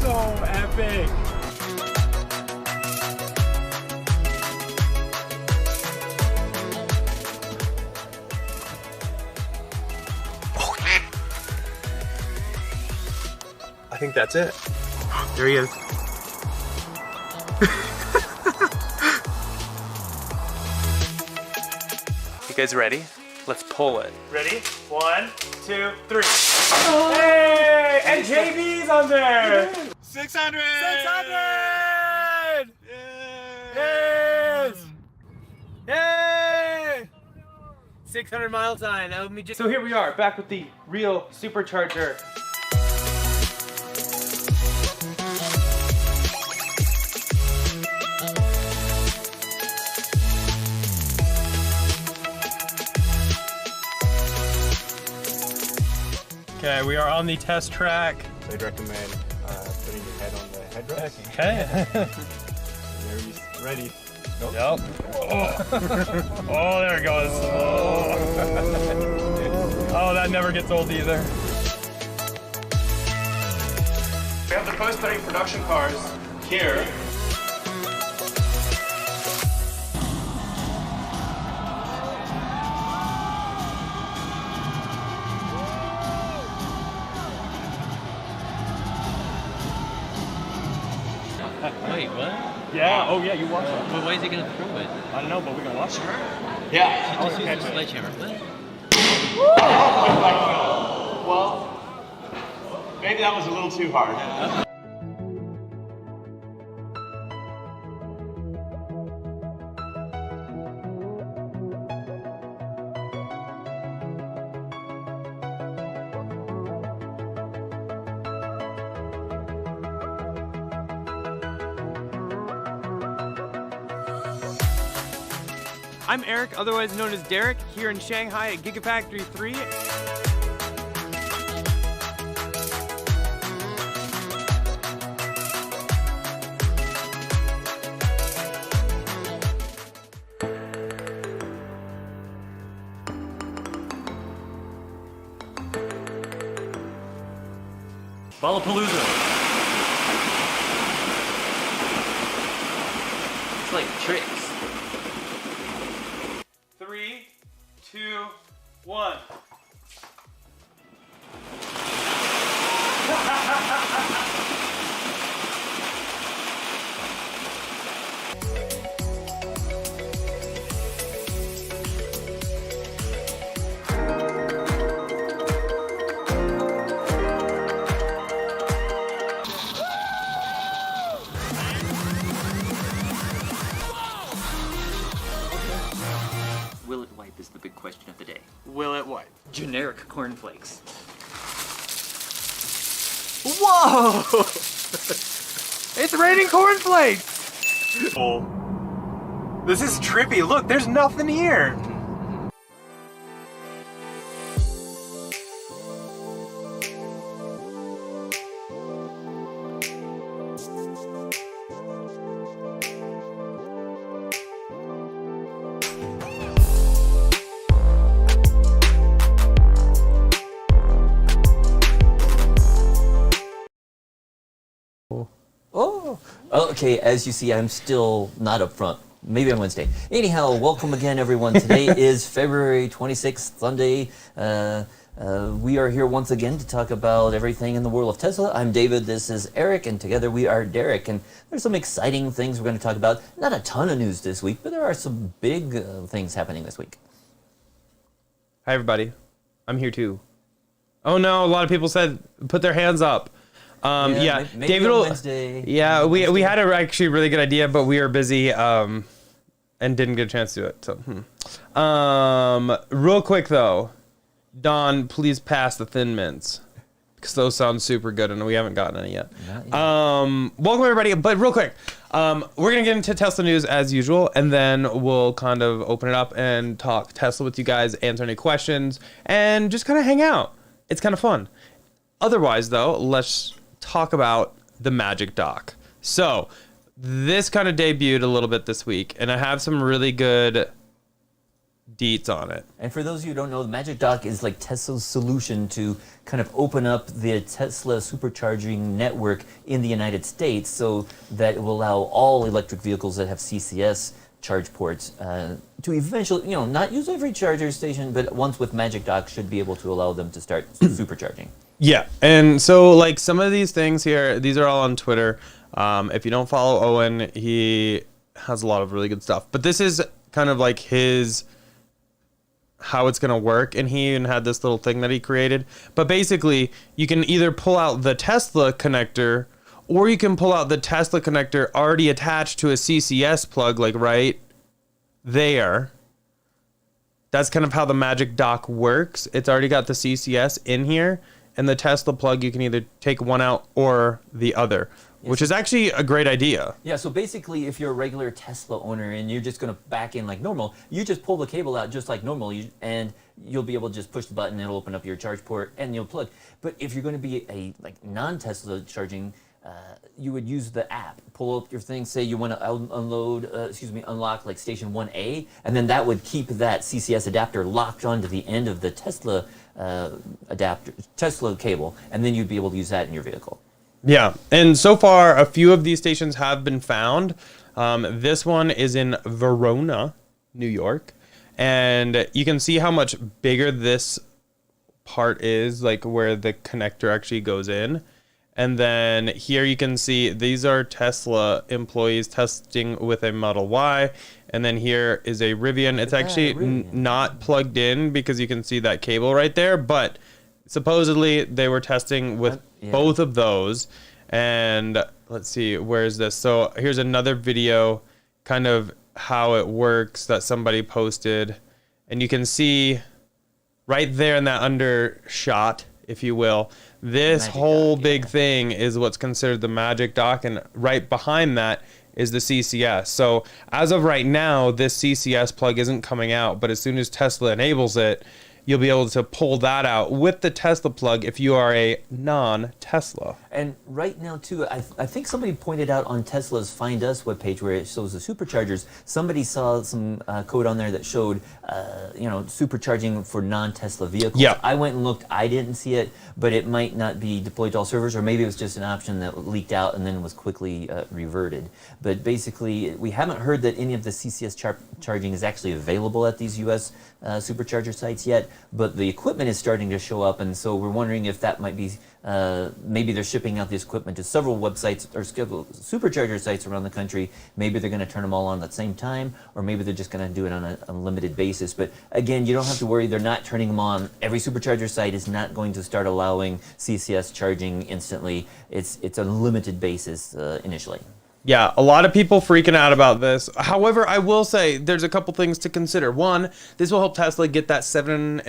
So epic. I think that's it. There he is. You guys ready? Let's pull it. Ready? 1, 2, 3. Oh. Hey! And JB's on there! 600! 600! Yes! Yay! 600 mile time. That would be just. So here we are, back with the real supercharger. Okay, we are on the test track. So I'd recommend putting your head on the headrest. Okay. There he's ready. Nope. Yep. Oh, there it goes. Oh, that never gets old either. We have the post-study production cars here. Wait, what? Yeah, oh yeah, you watch it. Well, why is he gonna throw it? I don't know, but we're gonna watch it. Yeah. Just use a sledgehammer. What? Well, maybe that was a little too hard. I'm Eric, otherwise known as Derek, here in Shanghai at Gigafactory 3. Ballapalooza. It's like tricks. 3, 2, 1. Will it wipe is the big question of the day. Will it wipe? Generic cornflakes. Whoa! It's raining cornflakes! Oh. This is trippy. Look, there's nothing here. Oh, okay, as you see, I'm still not up front. Maybe on Wednesday. Anyhow, welcome again, everyone. Today is February 26th, Sunday. We are here once again to talk about everything in the world of Tesla. I'm David, this is Eric, and together we are Derek. And there's some exciting things we're going to talk about. Not a ton of news this week, but there are some big things happening this week. Hi, everybody. I'm here too. Oh no, a lot of people said put their hands up. Yeah, maybe David on will. Wednesday. Yeah, we had a actually really good idea, but we were busy and didn't get a chance to do it. So, real quick though, Don, please pass the Thin Mints because those sound super good, and we haven't gotten any yet. Welcome everybody, but real quick, we're gonna get into Tesla news as usual, and then we'll kind of open it up and talk Tesla with you guys, answer any questions, and just kind of hang out. It's kind of fun. Otherwise, though, let's talk about the Magic Dock. So, this kind of debuted a little bit this week, and I have some really good deets on it. And for those of you who don't know, the Magic Dock is like Tesla's solution to kind of open up the Tesla supercharging network in the United States so that it will allow all electric vehicles that have CCS charge ports to eventually, not use every charger station, but once with Magic Dock should be able to allow them to start supercharging. Yeah, and so like some of these things here, these are all on Twitter. If you don't follow Owen, he has a lot of really good stuff. But this is kind of like how it's gonna work, and he even had this little thing that he created. But basically, you can either pull out the Tesla connector, or you can pull out the Tesla connector already attached to a CCS plug, like right there. That's kind of how the Magic Dock works. It's already got the CCS in here, and the Tesla plug, you can either take one out or the other, which is actually a great idea. Yeah, so basically, if you're a regular Tesla owner and you're just going to back in like normal, you just pull the cable out just like normal, and you'll be able to just push the button, it'll open up your charge port, and you'll plug. But if you're going to be a non-Tesla charging, you would use the app. Pull up your thing, say you want to unlock like station 1A, and then that would keep that CCS adapter locked onto the end of the Tesla Tesla cable, and then you'd be able to use that in your vehicle. Yeah, and so far a few of these stations have been found. This one is in Verona, New York, and you can see how much bigger this part is, like where the connector actually goes in. And then here you can see these are Tesla employees testing with a Model Y. And then here is a Rivian. It's actually not plugged in because you can see that cable right there. But supposedly they were testing with both of those. And let's see, where is this? So here's another video, kind of how it works that somebody posted. And you can see right there in that undershot, if you will, this whole big thing is what's considered the Magic Dock, and right behind that is the CCS. So as of right now, this CCS plug isn't coming out, but as soon as Tesla enables it, you'll be able to pull that out with the Tesla plug if you are a non-Tesla. And right now, too, I think somebody pointed out on Tesla's Find Us webpage where it shows the superchargers, somebody saw some code on there that showed, supercharging for non-Tesla vehicles. Yeah. I went and looked. I didn't see it, but it might not be deployed to all servers, or maybe it was just an option that leaked out and then was quickly reverted. But basically, we haven't heard that any of the CCS charging is actually available at these U.S. Supercharger sites yet, but the equipment is starting to show up, and so we're wondering if that might be maybe they're shipping out this equipment to several websites or supercharger sites around the country. Maybe they're going to turn them all on at the same time, or maybe they're just going to do it on a limited basis. But again, you don't have to worry. They're not turning them on. Every supercharger site is not going to start allowing CCS charging instantly. It's a limited basis initially. Yeah, a lot of people freaking out about this. However, I will say there's a couple things to consider. One, this will help Tesla get that $7.5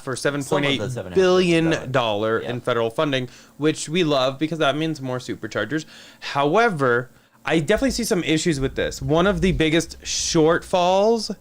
or $7.8 billion in federal funding, which we love because that means more superchargers. However, I definitely see some issues with this. One of the biggest shortfalls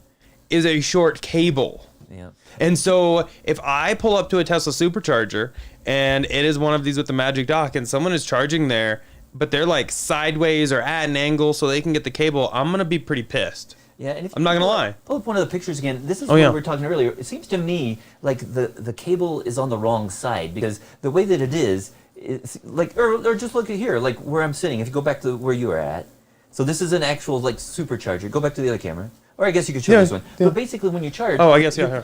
is a short cable. Yeah. And so if I pull up to a Tesla supercharger and it is one of these with the Magic Dock and someone is charging there, but they're like sideways or at an angle so they can get the cable, I'm going to be pretty pissed. Yeah, and if I'm not going to lie. Pull up one of the pictures again. This is what we were talking earlier. It seems to me like the cable is on the wrong side, because the way that it is, it's like, or just look at here, like where I'm sitting. If you go back to where you are at, so this is an actual like supercharger. Go back to the other camera, or I guess you could show this one. Yeah. But basically, when you charge,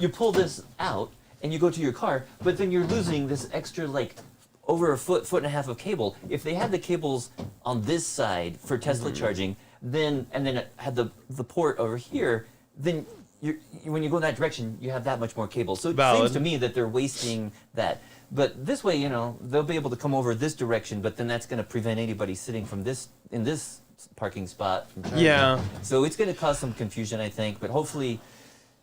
you pull this out and you go to your car, but then you're losing this extra like over a foot and a half of cable. If they had the cables on this side for Tesla charging, then it had the port over here, then when you go in that direction, you have that much more cable. So it seems to me that they're wasting that. But this way, they'll be able to come over this direction, but then that's going to prevent anybody sitting in this parking spot from charging. Yeah. So it's going to cause some confusion, I think, but hopefully...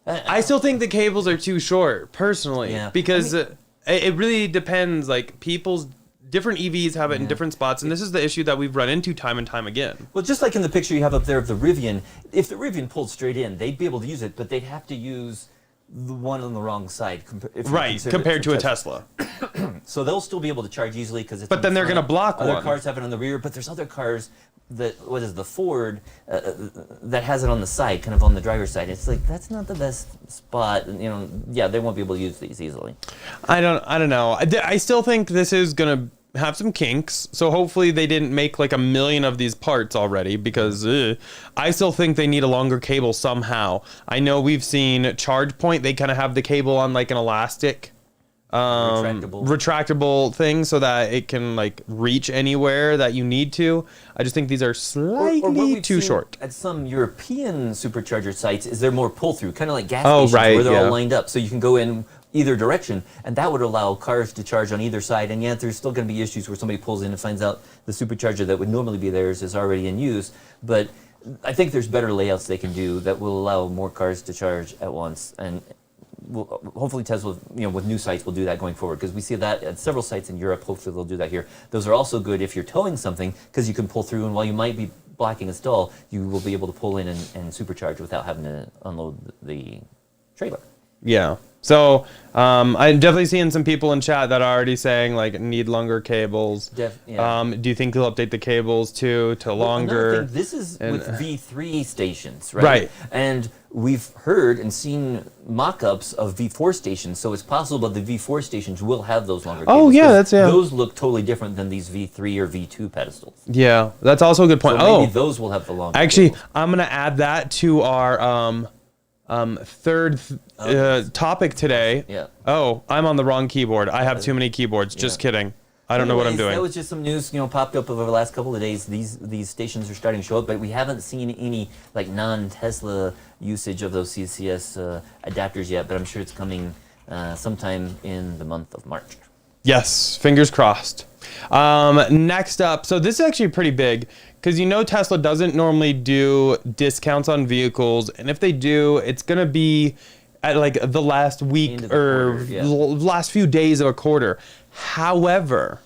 I still think the cables are too short, personally, because it really depends. Like, people's different EVs have it in different spots, and this is the issue that we've run into time and time again. Well, just like in the picture you have up there of the Rivian, if the Rivian pulled straight in, they'd be able to use it, but they'd have to use the one on the wrong side. Compared to a Tesla. So they'll still be able to charge easily because it's. But then they're going to block other one. cars have it on the rear, but there's other cars the Ford that has it on the side, kind of on the driver's side. It's like that's not the best spot. And, yeah, they won't be able to use these easily. I don't know. I still think this is gonna have some kinks. So hopefully they didn't make like a million of these parts already, because I still think they need a longer cable somehow. I know we've seen ChargePoint. They kind of have the cable on like an elastic. Retractable thing so that it can like reach anywhere that you need to. I just think these are slightly too short. At some European supercharger sites, is there more pull through, kind of like gas stations right, where they're all lined up, so you can go in either direction, and that would allow cars to charge on either side. And yet, there's still going to be issues where somebody pulls in and finds out the supercharger that would normally be theirs is already in use. But I think there's better layouts they can do that will allow more cars to charge at once, and hopefully Tesla, with new sites will do that going forward, because we see that at several sites in Europe. Hopefully they'll do that here. Those are also good if you're towing something, because you can pull through, and while you might be blocking a stall, you will be able to pull in and supercharge without having to unload the trailer. Yeah. So I'm definitely seeing some people in chat that are already saying like need longer cables. Do you think they'll update the cables to longer? Thing, this is with V3 stations, right? Right. And we've heard and seen mock-ups of V4 stations, so it's possible that the V4 stations will have those longer cables. Oh yeah, those look totally different than these V3 or V2 pedestals. Yeah, that's also a good point. So maybe those will have the longer cables. I'm gonna add that to our third topic today. Yeah. Oh, I'm on the wrong keyboard. I have too many keyboards. Just kidding. I don't know what I'm doing. That was just some news, popped up over the last couple of days. These stations are starting to show up, but we haven't seen any like non-Tesla usage of those CCS adapters yet. But I'm sure it's coming sometime in the month of March. Yes, fingers crossed. Next up, so this is actually pretty big, because Tesla doesn't normally do discounts on vehicles, and if they do, it's gonna be at like the last week or last few days of a quarter. However,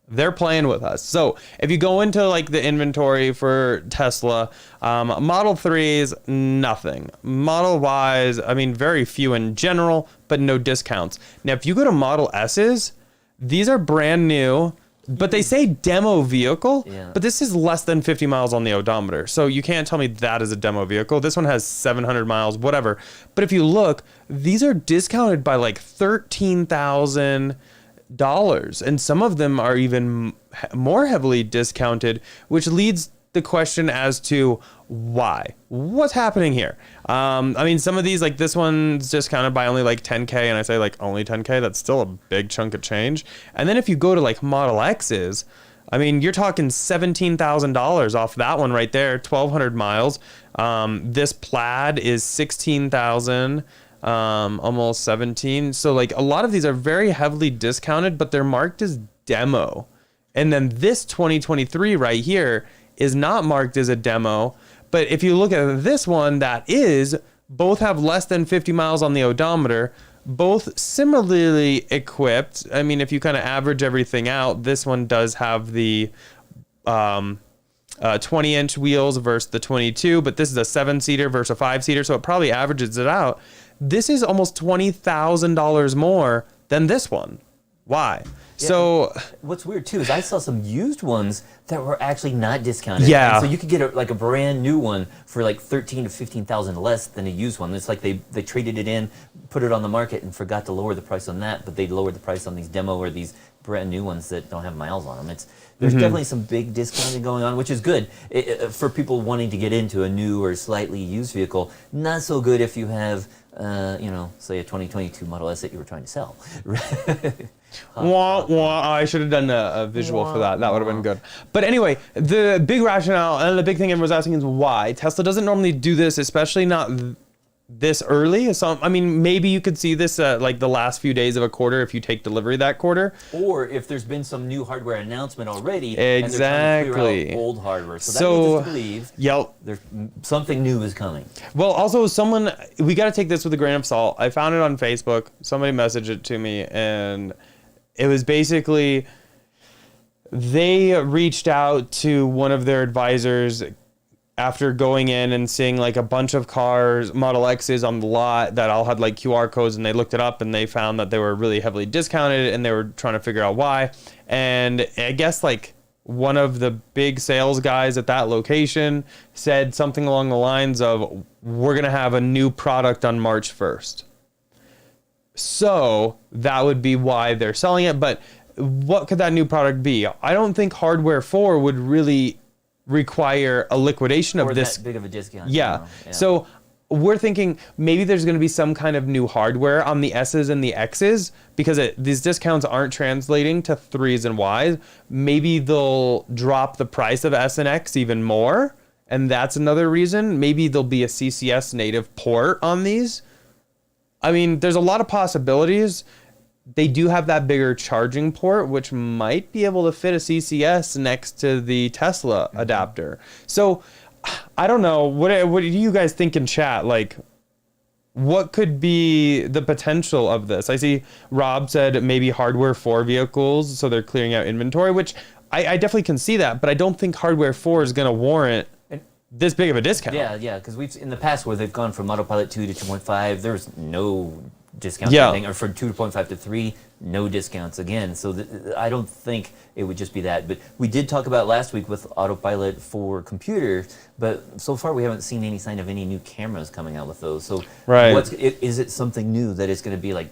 they're playing with us. So if you go into like the inventory for Tesla, Model 3s, nothing. Model Ys, very few in general, but no discounts. Now, if you go to Model S's, these are brand new, but they say demo vehicle, but this is less than 50 miles on the odometer. So you can't tell me that is a demo vehicle. This one has 700 miles, whatever. But if you look, these are discounted by like $13,000, and some of them are even more heavily discounted, which leads the question as to why. What's happening here? Some of these, like this one's discounted by only like 10K, and I say like only 10K, that's still a big chunk of change. And then if you go to like Model X's, you're talking $17,000 off that one right there, 1,200 miles. This Plaid is 16,000, almost 17. So like a lot of these are very heavily discounted, but they're marked as demo. And then this 2023 right here is not marked as a demo. But if you look at this one, both have less than 50 miles on the odometer, both similarly equipped. If you kind of average everything out, this one does have the 20-inch wheels versus the 22, but this is a 7-seater versus a 5-seater, so it probably averages it out. This is almost $20,000 more than this one. Why? Yeah. So what's weird too is I saw some used ones that were actually not discounted. Yeah. And so you could get a brand new one for like $13,000 to $15,000 less than a used one. It's like they traded it in, put it on the market, and forgot to lower the price on that, but they lowered the price on these demo or these brand new ones that don't have miles on them. There's definitely some big discounting going on, which is good for people wanting to get into a new or slightly used vehicle. Not so good if you have, say a 2022 Model S that you were trying to sell. I should have done a visual for that. That would have been good. But anyway, the big rationale and the big thing everyone's asking is why. Tesla doesn't normally do this, especially not this early. So, maybe you could see this like the last few days of a quarter if you take delivery that quarter. Or if there's been some new hardware announcement already. Exactly. And they're trying to clear out old hardware. So that leads us to believe there's something new is coming. Well, also we got to take this with a grain of salt. I found it on Facebook. Somebody messaged it to me, and it was basically they reached out to one of their advisors after going in and seeing like a bunch of cars, Model X's on the lot that all had like QR codes, and they looked it up and they found that they were really heavily discounted, and they were trying to figure out why. And I guess like one of the big sales guys at that location said something along the lines of, we're going to have a new product on March 1st. So that would be why they're selling it. But what could that new product be? I don't think Hardware 4 would really require a liquidation of this. That big of a discount. Yeah. So we're thinking maybe there's going to be some kind of new hardware on the S's and the X's because these discounts aren't translating to 3s and Ys. Maybe they'll drop the price of S and X even more. And that's another reason. Maybe there'll be a CCS native port on these. I mean, there's a lot of possibilities. They do have that bigger charging port, which might be able to fit a CCS next to the Tesla adapter. So I don't know. What do you guys think in chat? Like, what could be the potential of this? I see Rob said maybe Hardware 4 vehicles, so they're clearing out inventory, which I definitely can see that, but I don't think Hardware 4 is going to warrant this big of a discount. Yeah, because we've in the past where they've gone from Autopilot 2 to 2.5, there's no discounts. Or from 2.5 to 3, no discounts again. So I don't think it would just be that. But we did talk about last week with Autopilot for computer, but so far we haven't seen any sign of any new cameras coming out with those. So is it something new that it's going to be like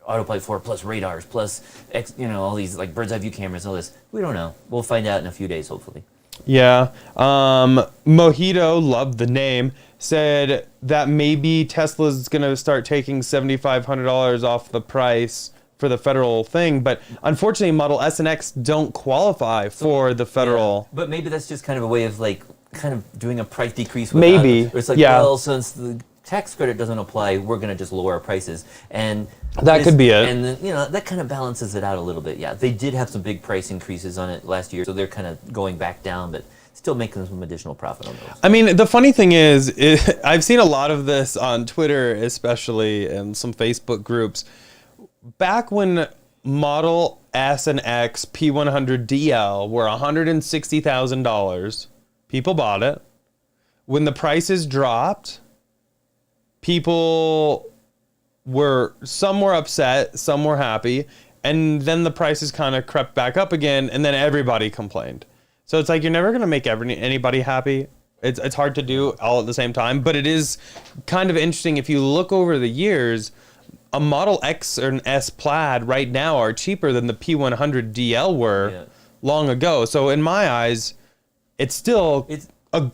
Autopilot 4 plus radars plus all these like bird's eye view cameras and all this? We don't know. We'll find out in a few days, hopefully. Yeah. Mojito, loved the name, said that maybe Tesla's going to start taking $7,500 off the price for the federal thing. But unfortunately, Model S and X don't qualify for the federal. Yeah. But maybe that's just kind of a way of like kind of doing a price decrease. Maybe. It's like, well, since the tax credit doesn't apply, we're going to just lower our prices. And that could be it. And then, that kind of balances it out a little bit. Yeah, they did have some big price increases on it last year, so they're kind of going back down, but still making some additional profit on those. I mean, the funny thing is I've seen a lot of this on Twitter, especially, and some Facebook groups. Back when Model S and X P100 DL were $160,000, people bought it. When the prices dropped, people some were upset, some were happy, and then the prices kind of crept back up again, and then everybody complained. So it's like you're never going to make anybody happy. It's hard to do all at the same time, but it is kind of interesting. If you look over the years, a Model X or an S Plaid right now are cheaper than the P100 DL were long ago. So in my eyes, it's still a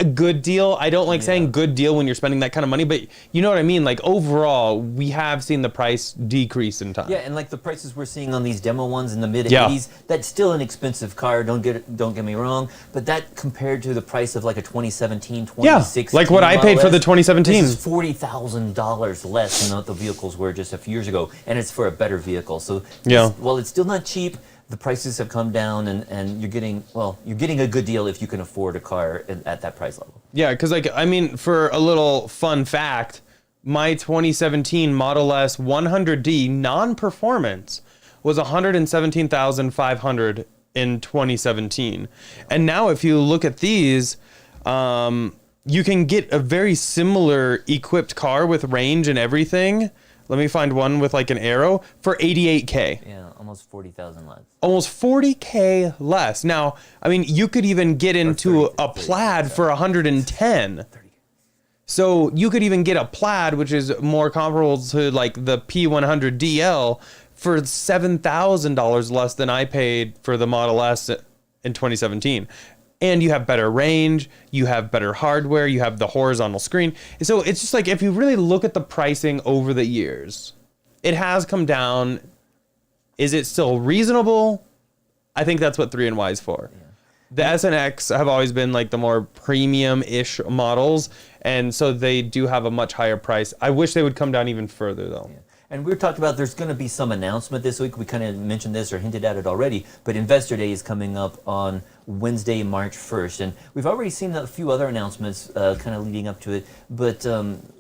good deal. I don't like saying good deal when you're spending that kind of money, but you know what I mean? Like overall, we have seen the price decrease in time. Yeah, and like the prices we're seeing on these demo ones in the mid 80s, that's still an expensive car, don't get me wrong, but that compared to the price of like a 2017, 2016 like what I paid for the 2017. This is $40,000 less than what the vehicles were just a few years ago, and it's for a better vehicle. So while it's still not cheap, the prices have come down, and you're getting a good deal if you can afford a car at that price level. Yeah, because for a little fun fact, my 2017 Model S 100D non-performance was $117,500 in 2017, and now if you look at these, you can get a very similar equipped car with range and everything. Let me find one with like an arrow for $88K. Yeah, almost 40,000 less. Almost 40K less. Now, I mean, you could even get into a Plaid for 110. So you could even get a Plaid, which is more comparable to like the P100 DL, for $7,000 less than I paid for the Model S in 2017. And you have better range, you have better hardware, you have the horizontal screen. So it's just like, if you really look at the pricing over the years, it has come down. Is it still reasonable? I think that's what 3 and Y is for. Yeah. The S and X have always been like the more premium-ish models, and so they do have a much higher price. I wish they would come down even further, though. Yeah. And we talked about there's going to be some announcement this week. We kind of mentioned this or hinted at it already, but Investor Day is coming up on Wednesday, March 1st. And we've already seen a few other announcements kind of leading up to it, but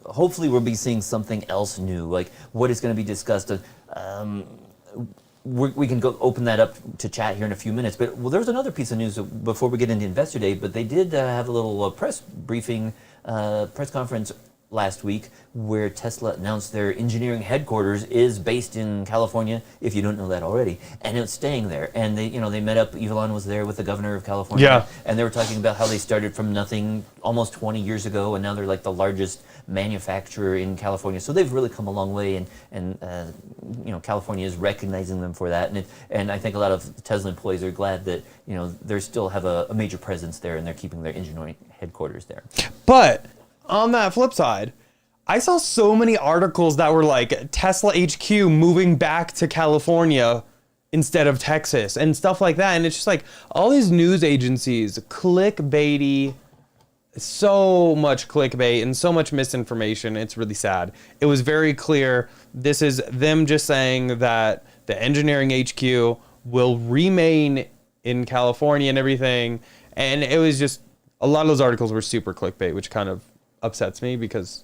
hopefully we'll be seeing something else new, like what is going to be discussed. We can go open that up to chat here in a few minutes. But there's another piece of news before we get into Investor Day, but they did have a little press briefing, press conference last week, where Tesla announced their engineering headquarters is based in California, if you don't know that already, and it's staying there. And they met up, Elon was there with the governor of California, Yeah. and they were talking about how they started from nothing almost 20 years ago, and now they're like the largest manufacturer in California. So they've really come a long way, and California is recognizing them for that. And I think a lot of Tesla employees are glad that they still have a major presence there, and they're keeping their engineering headquarters there. But on that flip side, I saw so many articles that were like Tesla HQ moving back to California instead of Texas and stuff like that. And it's just like all these news agencies, clickbaity, so much clickbait and so much misinformation. It's really sad. It was very clear. This is them just saying that the engineering HQ will remain in California and everything. And it was just, a lot of those articles were super clickbait, which kind of upsets me because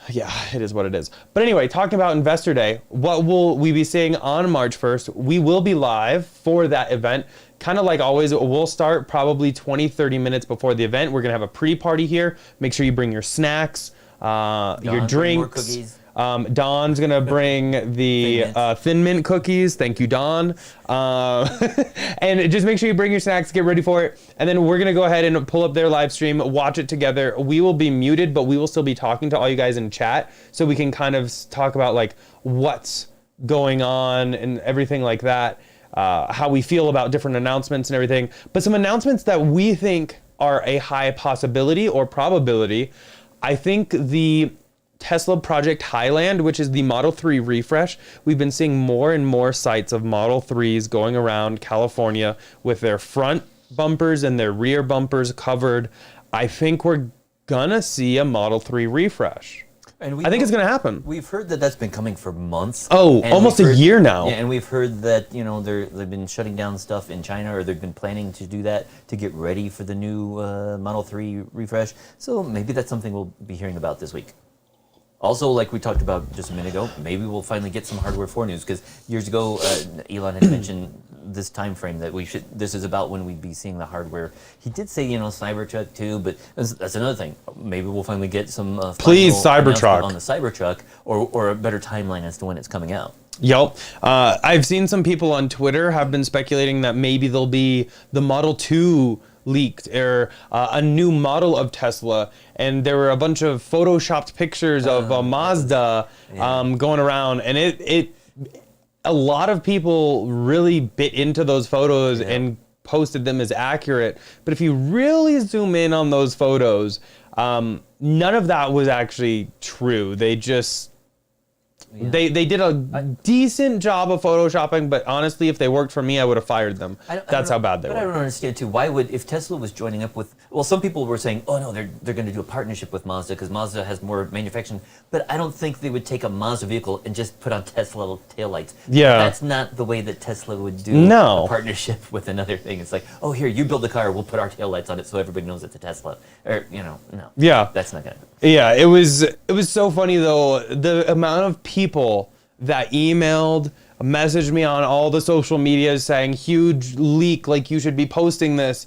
yeah, it is what it is. But anyway, talking about Investor Day, what will we be seeing on March 1st? We will be live for that event. Kind of like always, we'll start probably 20-30 minutes before the event. We're going to have a pre-party here. Make sure you bring your snacks, your drinks. Don's going to bring the Thin Mint cookies. Thank you, Don. And just make sure you bring your snacks, get ready for it. And then we're going to go ahead and pull up their live stream, watch it together. We will be muted, but we will still be talking to all you guys in chat so we can kind of talk about like what's going on and everything like that, how we feel about different announcements and everything. But some announcements that we think are a high possibility or probability. I think the Tesla Project Highland, which is the Model 3 refresh. We've been seeing more and more sites of Model 3s going around California with their front bumpers and their rear bumpers covered. I think we're gonna see a Model 3 refresh. And I think it's gonna happen. We've heard that that's been coming for months. Oh, almost a year now. Yeah, and we've heard that they've been shutting down stuff in China, or they've been planning to do that to get ready for the new Model 3 refresh. So maybe that's something we'll be hearing about this week. Also, like we talked about just a minute ago, maybe we'll finally get some hardware 4 news, because years ago, Elon had mentioned this time frame that this is about when we'd be seeing the hardware. He did say, Cybertruck too, but that's another thing. Maybe we'll finally get some please Cybertruck on the Cybertruck, or a better timeline as to when it's coming out. Yep. I've seen some people on Twitter have been speculating that maybe there'll be the Model 2 leaked, or a new model of Tesla, and there were a bunch of photoshopped pictures of a Mazda going around, and it a lot of people really bit into those photos and posted them as accurate. But if you really zoom in on those photos, none of that was actually true. They just They did a decent job of photoshopping, but honestly, if they worked for me, I would have fired them. That's how bad they were. But I don't understand too. Why would, if Tesla was joining up with, well, some people were saying, oh no, they're going to do a partnership with Mazda because Mazda has more manufacturing. But I don't think they would take a Mazda vehicle and just put on Tesla taillights. Yeah. That's not the way that Tesla would do No. a partnership with another thing. It's like, oh, here, you build the car, we'll put our taillights on it so everybody knows it's a Tesla. Or, no. Yeah. That's not going to. Yeah, it was so funny though, the amount of people that emailed, messaged me on all the social media saying huge leak, like you should be posting this.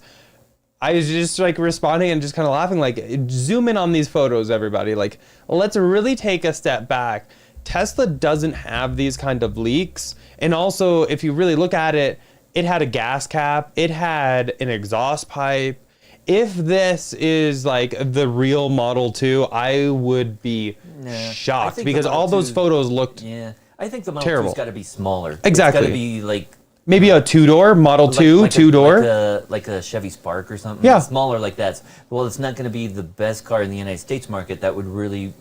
I was just like responding and just kind of laughing, like zoom in on these photos, everybody. Like, let's really take a step back. Tesla doesn't have these kind of leaks. And also, if you really look at it, it had a gas cap, it had an exhaust pipe. If this is like the real Model 2, I would be shocked because all those photos looked I think the Model terrible. 2's got to be smaller. Exactly. It's got to be like maybe a two-door Model 2, two-door. Like a Chevy Spark or something. Yeah. Smaller like that. Well, it's not going to be the best car in the United States market that would really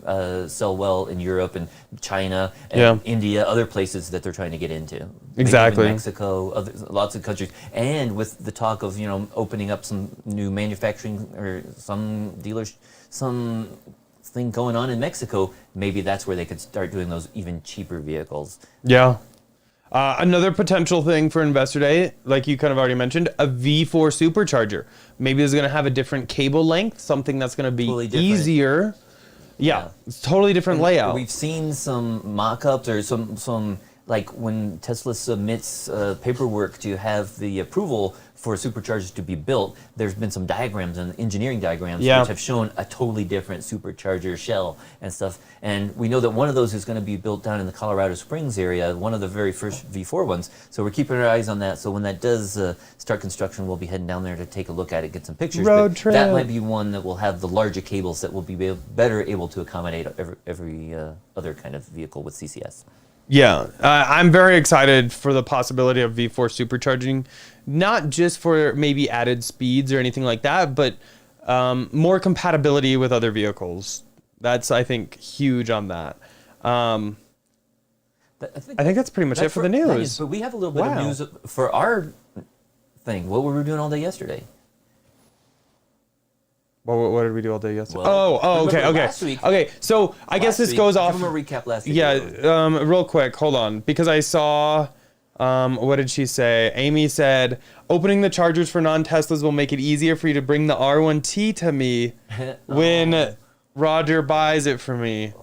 sell well in Europe and China and India, other places that they're trying to get into. Exactly. Maybe Mexico, lots of countries. And with the talk of, opening up some new manufacturing or some dealers, some thing going on in Mexico, maybe that's where they could start doing those even cheaper vehicles. Yeah. Another potential thing for Investor Day, like you kind of already mentioned, a V4 supercharger. Maybe it's going to have a different cable length, something that's going to be totally easier. Yeah, it's totally different layout. We've seen some mock-ups or some like when Tesla submits paperwork to have the approval for superchargers to be built, there's been some diagrams and engineering diagrams which have shown a totally different supercharger shell and stuff. And we know that one of those is going to be built down in the Colorado Springs area, one of the very first V4 ones. So we're keeping our eyes on that. So when that does start construction, we'll be heading down there to take a look at it, get some pictures. Road but trip. That might be one that will have the larger cables that will be better able to accommodate every other kind of vehicle with CCS. Yeah, I'm very excited for the possibility of V4 supercharging, not just for maybe added speeds or anything like that, but more compatibility with other vehicles. That's, I think, huge on that. I think that's pretty much it for the news. But we have a little bit of news for our thing. What were we doing all day yesterday? What did we do all day yesterday? Well, okay. last week- Okay, so I guess this goes off. Give them a recap last week. Yeah, real quick, hold on. Because I saw, what did she say? Amy said, opening the chargers for non-Teslas will make it easier for you to bring the R1T to me when Roger buys it for me.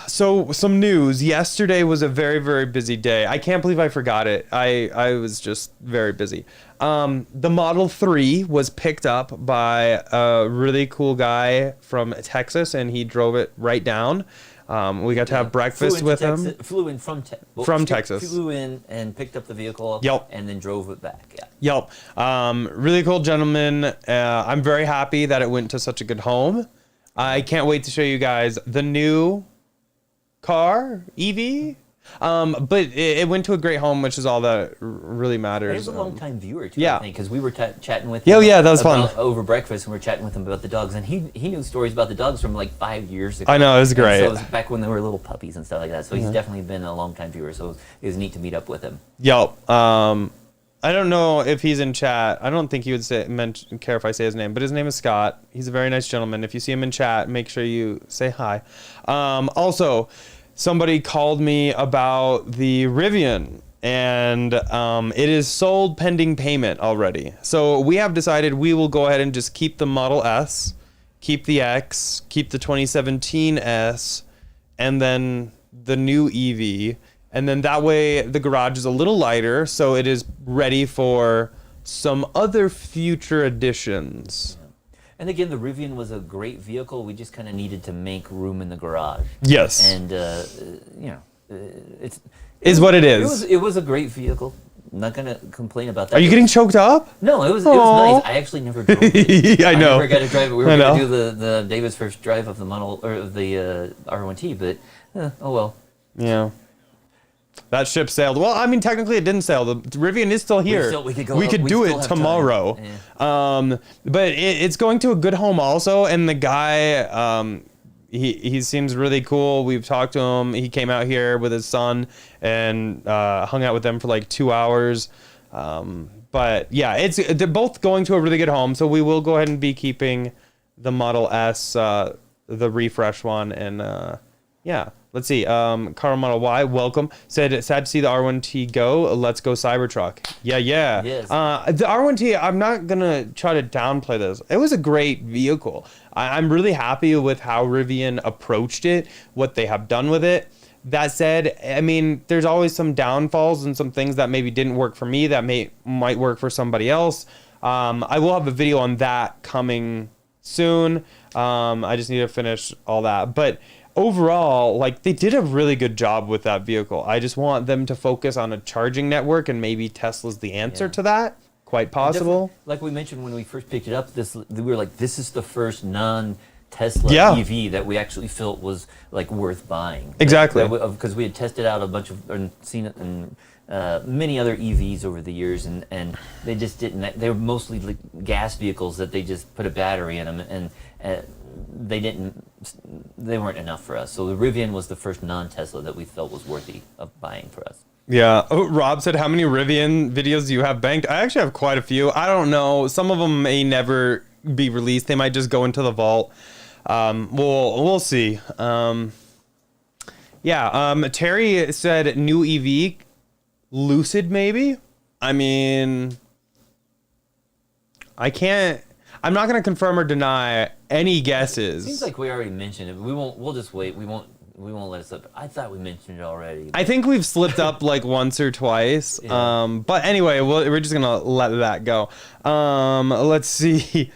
So some news. Yesterday was a very, very busy day. I can't believe I forgot it. I was just very busy. The Model 3 was picked up by a really cool guy from Texas, and he drove it right down. We got to have breakfast with him. Flew in from Texas. Flew in and picked up the vehicle. Yep. And then drove it back. Yeah. Yep. Really cool gentleman. I'm very happy that it went to such a good home. I can't wait to show you guys the new car, EV. But it went to a great home, which is all that really matters. He's a long-time viewer, too, yeah. I think, because we were chatting with him that was fun. Over breakfast, and we were chatting with him about the dogs, and he knew stories about the dogs from like 5 years ago. I know, it was great. So it was back when they were little puppies and stuff like that, so he's definitely been a long-time viewer, so it was neat to meet up with him. Yep. I don't know if he's in chat. I don't think he would care if I say his name, but his name is Scott. He's a very nice gentleman. If you see him in chat, make sure you say hi. Also, somebody called me about the Rivian, and it is sold pending payment already. So we have decided we will go ahead and just keep the Model S, keep the X, keep the 2017 S, and then the new EV. And then that way the garage is a little lighter, so it is ready for some other future additions. And again, the Rivian was a great vehicle. We just kind of needed to make room in the garage. Yes. And Is what it is. It was a great vehicle. I'm not gonna complain about that. Are you getting choked up? No, it was nice. I actually never drove it. I know. I never got to drive it. We were going to do the David's first drive of the model or of the R1T, but oh well. Yeah. That ship sailed. Well, I mean, technically it didn't sail. The Rivian is still here. We could do it tomorrow. Yeah. But it's going to a good home also. And the guy, he seems really cool. We've talked to him. He came out here with his son and hung out with them for like 2 hours. But yeah, they're both going to a really good home. So we will go ahead and be keeping the Model S, the refresh one. And yeah. Let's see. Carl Model Y, welcome. Said, sad to see the R1T go. Let's go Cybertruck. Yeah. Yes. The R1T, I'm not going to try to downplay this. It was a great vehicle. I'm really happy with how Rivian approached it, what they have done with it. That said, I mean, there's always some downfalls and some things that maybe didn't work for me that might work for somebody else. I will have a video on that coming soon. I just need to finish all that. But overall, like, they did a really good job with that vehicle. I just want them to focus on a charging network, and maybe Tesla's the answer to that. Quite possible. Like we mentioned when we first picked it up, we were like, this is the first non-Tesla EV that we actually felt was like worth buying. Exactly. Because we had tested out a bunch of and seen it in many other EVs over the years, and they just didn't. They were mostly like gas vehicles that they just put a battery in them, and they weren't enough for us. So the Rivian was the first non-Tesla that we felt was worthy of buying for us. Yeah. Oh, Rob said, how many Rivian videos do you have banked? I actually have quite a few. I don't know. Some of them may never be released. They might just go into the vault. We'll see. Terry said new EV, Lucid maybe? I mean, I'm not going to confirm or deny any guesses. Seems like we already mentioned it. We'll just wait. We won't we won't let it slip. I thought we mentioned it already. I think we've slipped up like once or twice. Yeah. But anyway, we're just gonna let that go. Let's see.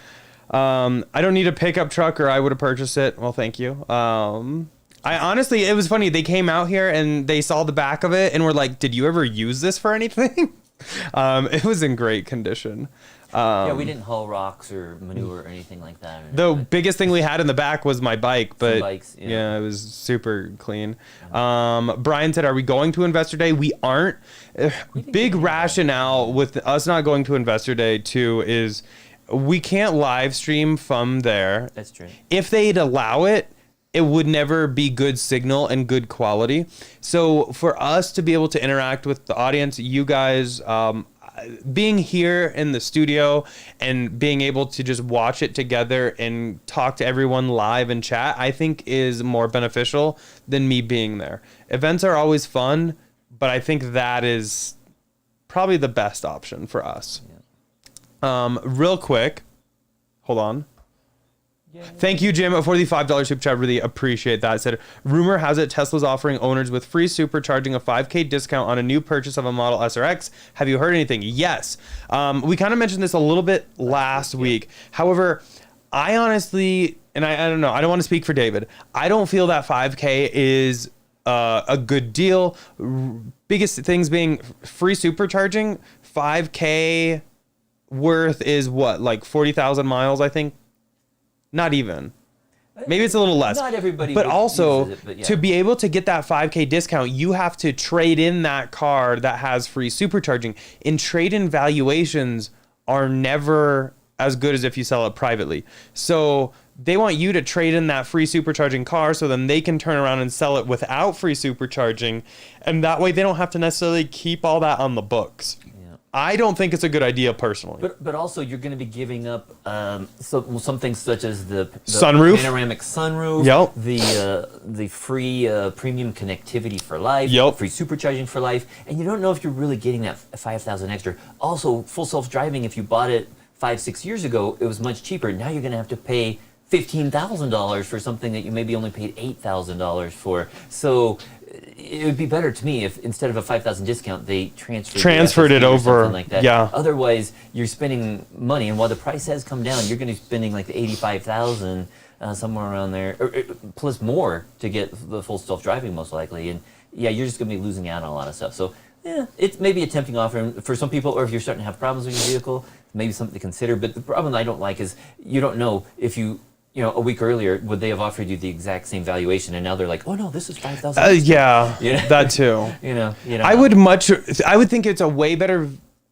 I don't need a pickup truck, or I would have purchased it. Well, thank you. I honestly, it was funny. They came out here and they saw the back of it and were like, "Did you ever use this for anything?" It was in great condition. Yeah, we didn't haul rocks or manure or anything like that. The biggest thing we had in the back was my bike, but bikes, yeah. yeah, it was super clean. Brian said, "Are we going to Investor Day?" We aren't. Big rationale with us not going to Investor Day too is we can't live stream from there. That's true. If they'd allow it, it would never be good signal and good quality. So for us to be able to interact with the audience, you guys, being here in the studio and being able to just watch it together and talk to everyone live and chat, I think is more beneficial than me being there. Events are always fun, but I think that is probably the best option for us. Yeah. Real quick, hold on. Yay. Thank you, Jim, for the $5 super chat. Really appreciate that. It said, rumor has it Tesla's offering owners with free supercharging a $5,000 discount on a new purchase of a Model S or X. Have you heard anything? Yes. We kind of mentioned this a little bit last week. However, I honestly, and I don't know, I don't want to speak for David. I don't feel that $5,000 is a good deal. Biggest things being free supercharging. $5,000 worth is what, like 40,000 miles, I think? Not even. Maybe it's a little less. Not everybody. But also, uses it, but yeah. to be able to get that $5,000 discount, you have to trade in that car that has free supercharging. And trade-in valuations are never as good as if you sell it privately. So they want you to trade in that free supercharging car so then they can turn around and sell it without free supercharging. And that way they don't have to necessarily keep all that on the books. I don't think it's a good idea personally. But also you're going to be giving up some things such as the sunroof, panoramic sunroof, yep. the free premium connectivity for life, yep. free supercharging for life, and you don't know if you're really getting that 5,000 extra. Also, full self-driving, if you bought it 5-6 years ago, it was much cheaper. Now you're going to have to pay $15,000 for something that you maybe only paid $8,000 for. So it would be better to me if instead of a 5,000 discount, they transferred it over, like that. Yeah. Otherwise, you're spending money, and while the price has come down, you're going to be spending like the 85,000 somewhere around there, or plus more to get the full self-driving most likely. And yeah, you're just going to be losing out on a lot of stuff. So yeah, it's maybe a tempting offer for some people, or if you're starting to have problems with your vehicle, maybe something to consider. But the problem I don't like is you don't know if you a week earlier, would they have offered you the exact same valuation, and now they're like, oh no, this is 5,000. Yeah, you know? that too. I would think it's a way better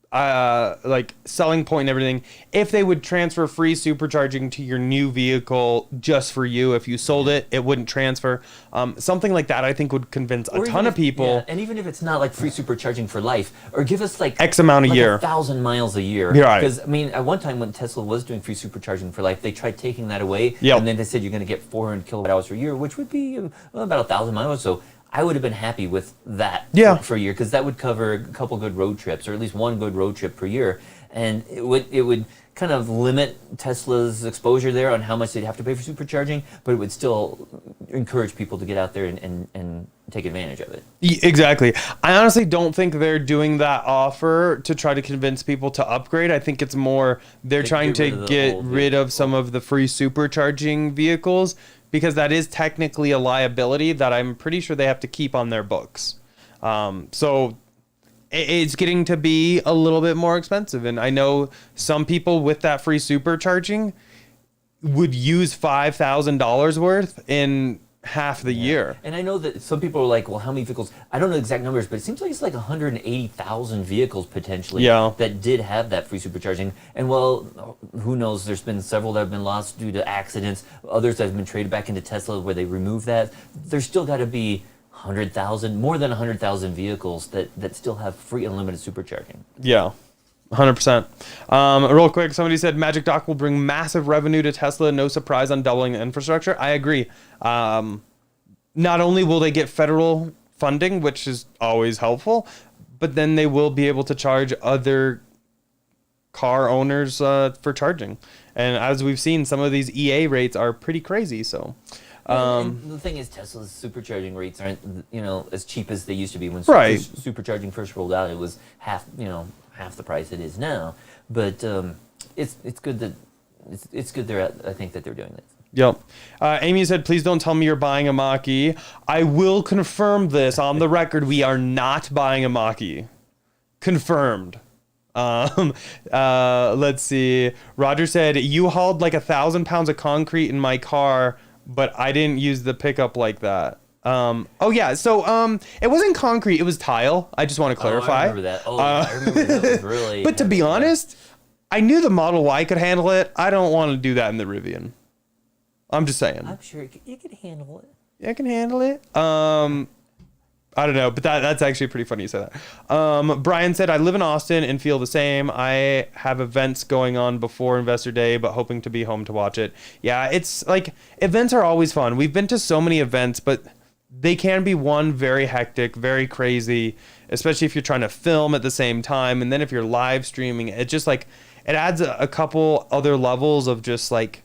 like selling point and everything if they would transfer free supercharging to your new vehicle just for you. If you sold it, it wouldn't transfer. Something like that I think would convince a ton of people. Yeah, and even if it's not like free supercharging for life, or give us like X amount a year, 1,000 miles a year. Right. Because I mean, at one time when Tesla was doing free supercharging for life, they tried taking that away, yep. and then they said you're going to get 400 kilowatt hours per year, which would be about 1,000 miles. So I would have been happy with that for a year, because that would cover a couple good road trips, or at least one good road trip per year, and it would kind of limit Tesla's exposure there on how much they'd have to pay for supercharging, but it would still encourage people to get out there and take advantage of it. Exactly. I honestly don't think they're doing that offer to try to convince people to upgrade. I think it's more they're trying to get rid of some of the free supercharging vehicles, because that is technically a liability that I'm pretty sure they have to keep on their books. So it's getting to be a little bit more expensive. And I know some people with that free supercharging would use $5,000 worth in half the year. And I know that some people are like, well, how many vehicles? I don't know the exact numbers, but it seems like it's like 180,000 vehicles potentially that did have that free supercharging. And well, who knows? There's been several that have been lost due to accidents, others that have been traded back into Tesla where they removed that. There's still got to be 100,000, more than 100,000 vehicles that still have free unlimited supercharging. Yeah. 100%. Real quick, somebody said Magic Dock will bring massive revenue to Tesla. No surprise on doubling the infrastructure. I agree. Not only will they get federal funding, which is always helpful, but then they will be able to charge other car owners for charging. And as we've seen, some of these EA rates are pretty crazy. So And the thing is, Tesla's supercharging rates aren't, as cheap as they used to be when Right. supercharging first rolled out. It was half the price it is now. But it's good that it's good I think that they're doing this. Yep. Amy said, please don't tell me you're buying a Mach-E. I will confirm this on the record. We are not buying a Mach-E. Confirmed. Let's see. Roger said, you hauled like 1,000 pounds of concrete in my car, but I didn't use the pickup like that. Oh yeah, so it wasn't concrete, it was tile. I just want to clarify. I remember that. I remember that was really. But to be honest, I knew the Model Y could handle it. I don't want to do that in the Rivian. I'm just saying. I'm sure you could handle it. Yeah, I can handle it. I don't know, but that's actually pretty funny you said that. Brian said, I live in Austin and feel the same. I have events going on before Investor Day, but hoping to be home to watch it. Yeah, it's like events are always fun. We've been to so many events, but they can be very hectic, very crazy, especially if you're trying to film at the same time. And then if you're live streaming, it just like, it adds a couple other levels of just like,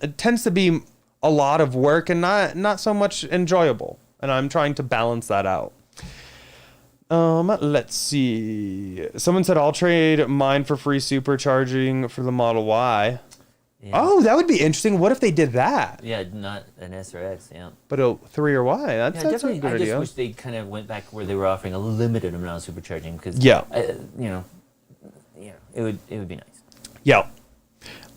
it tends to be a lot of work and not so much enjoyable. And I'm trying to balance that out. Let's see. Someone said I'll trade mine for free supercharging for the Model Y. Yeah. Oh, that would be interesting. What if they did that? Yeah, not an S or X, yeah. But a 3 or Y. That's a good idea. I just wish they kind of went back where they were offering a limited amount of supercharging because, it would be nice. Yeah.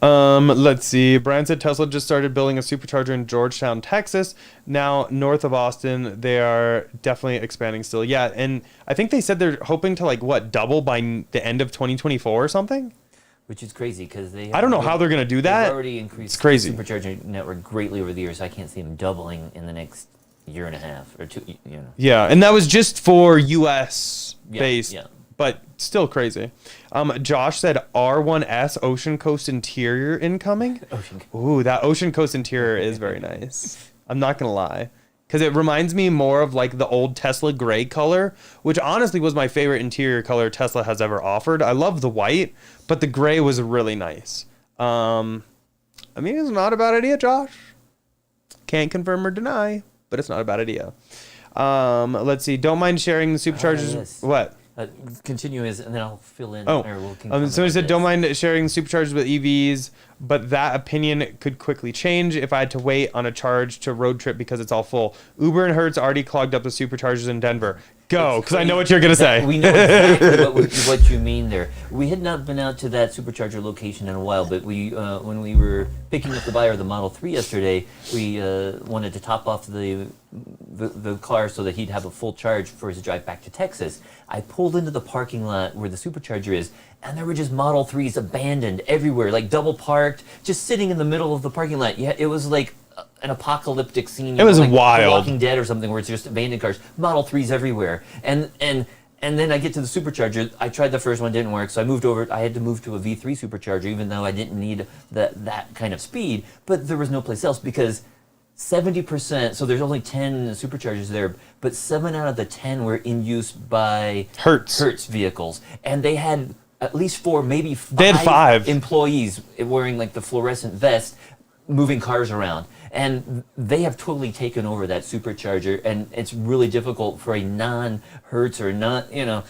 Let's see. Brian said Tesla just started building a supercharger in Georgetown, Texas. Now north of Austin, they are definitely expanding still. Yeah, and I think they said they're hoping to double by the end of 2024 or something. Which is crazy because I don't know how they're going to do that. They've already increased the supercharging network greatly over the years. I can't see them doubling in the next year and a half or two. Yeah, and that was just for U.S. based. Yeah. But still crazy. Josh said R1S Ocean Coast Interior incoming. Ooh, that Ocean Coast Interior is very nice. I'm not going to lie. Because it reminds me more of like the old Tesla gray color, which honestly was my favorite interior color Tesla has ever offered. I love the white, but the gray was really nice. I mean, it's not a bad idea, Josh. Can't confirm or deny, but it's not a bad idea. Let's see. Don't mind sharing the superchargers. Yes. What? Continue and then I'll fill in. Somebody said, don't mind sharing superchargers with EVs, but that opinion could quickly change if I had to wait on a charge to road trip because it's all full. Uber and Hertz already clogged up the superchargers in Denver. Go, because I know what you're going to say. We know exactly what you mean there. We had not been out to that supercharger location in a while, but when we were picking up the buyer of the Model 3 yesterday, we wanted to top off the car so that he'd have a full charge for his drive back to Texas. I pulled into the parking lot where the supercharger is, and there were just Model 3s abandoned everywhere, like double parked, just sitting in the middle of the parking lot. Yeah, it was like an apocalyptic scene. It was like wild. The Walking Dead or something, where it's just abandoned cars, Model 3s everywhere, and then I get to the supercharger. I tried the first one, didn't work, so I moved over. I had to move to a V3 supercharger, even though I didn't need that kind of speed. But there was no place else because 70%. So there's only 10 superchargers there, but 7 out of the 10 were in use by Hertz vehicles, and they had at least 4, maybe 5, they had 5 employees wearing like the fluorescent vest, moving cars around. And they have totally taken over that supercharger, and it's really difficult for a non-Hertz or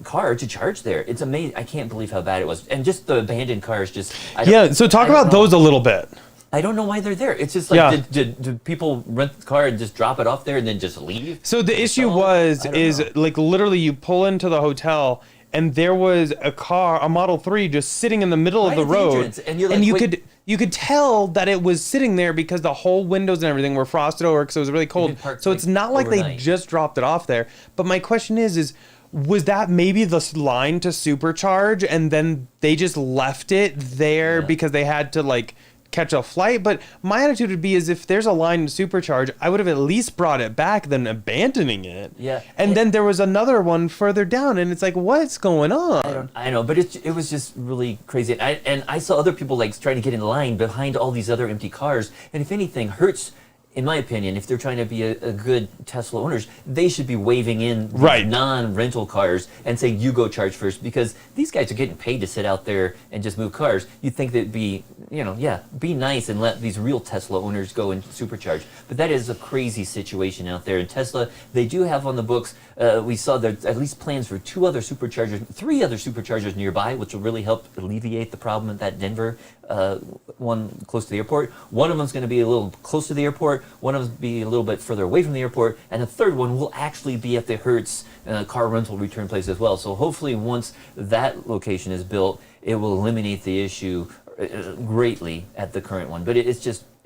car to charge there. It's amazing. I can't believe how bad it was. And just the abandoned cars, so talk about those a little bit. I don't know why they're there. It's just like, did people rent the car and just drop it off there and then just leave? So the issue like literally you pull into the hotel and there was a Model 3 just sitting in the middle of the road. And you're like, you could tell that it was sitting there because the whole windows and everything were frosted over because it was really cold. So it's not like overnight. They just dropped it off there. But my question is was that maybe the line to supercharge and then they just left it there because they had to catch a flight? But my attitude would be is if there's a line to supercharge, I would have at least brought it back than abandoning it. Yeah. And then there was another one further down, and it's like, what's going on? I know, but it was just really crazy. And I saw other people trying to get in line behind all these other empty cars. And if anything, Hertz in my opinion, if they're trying to be a good Tesla owners, they should be waving in these Right. non-rental cars and saying, you go charge first, because these guys are getting paid to sit out there and just move cars. You'd think that'd be, be nice and let these real Tesla owners go and supercharge. But that is a crazy situation out there. And Tesla, they do have on the books, we saw there's at least plans for 3 other superchargers nearby, which will really help alleviate the problem at that Denver one close to the airport. One of them's going to be a little close to the airport. One of them will be a little bit further away from the airport. And the third one will actually be at the Hertz car rental return place as well. So hopefully once that location is built, it will eliminate the issue greatly at the current one. But it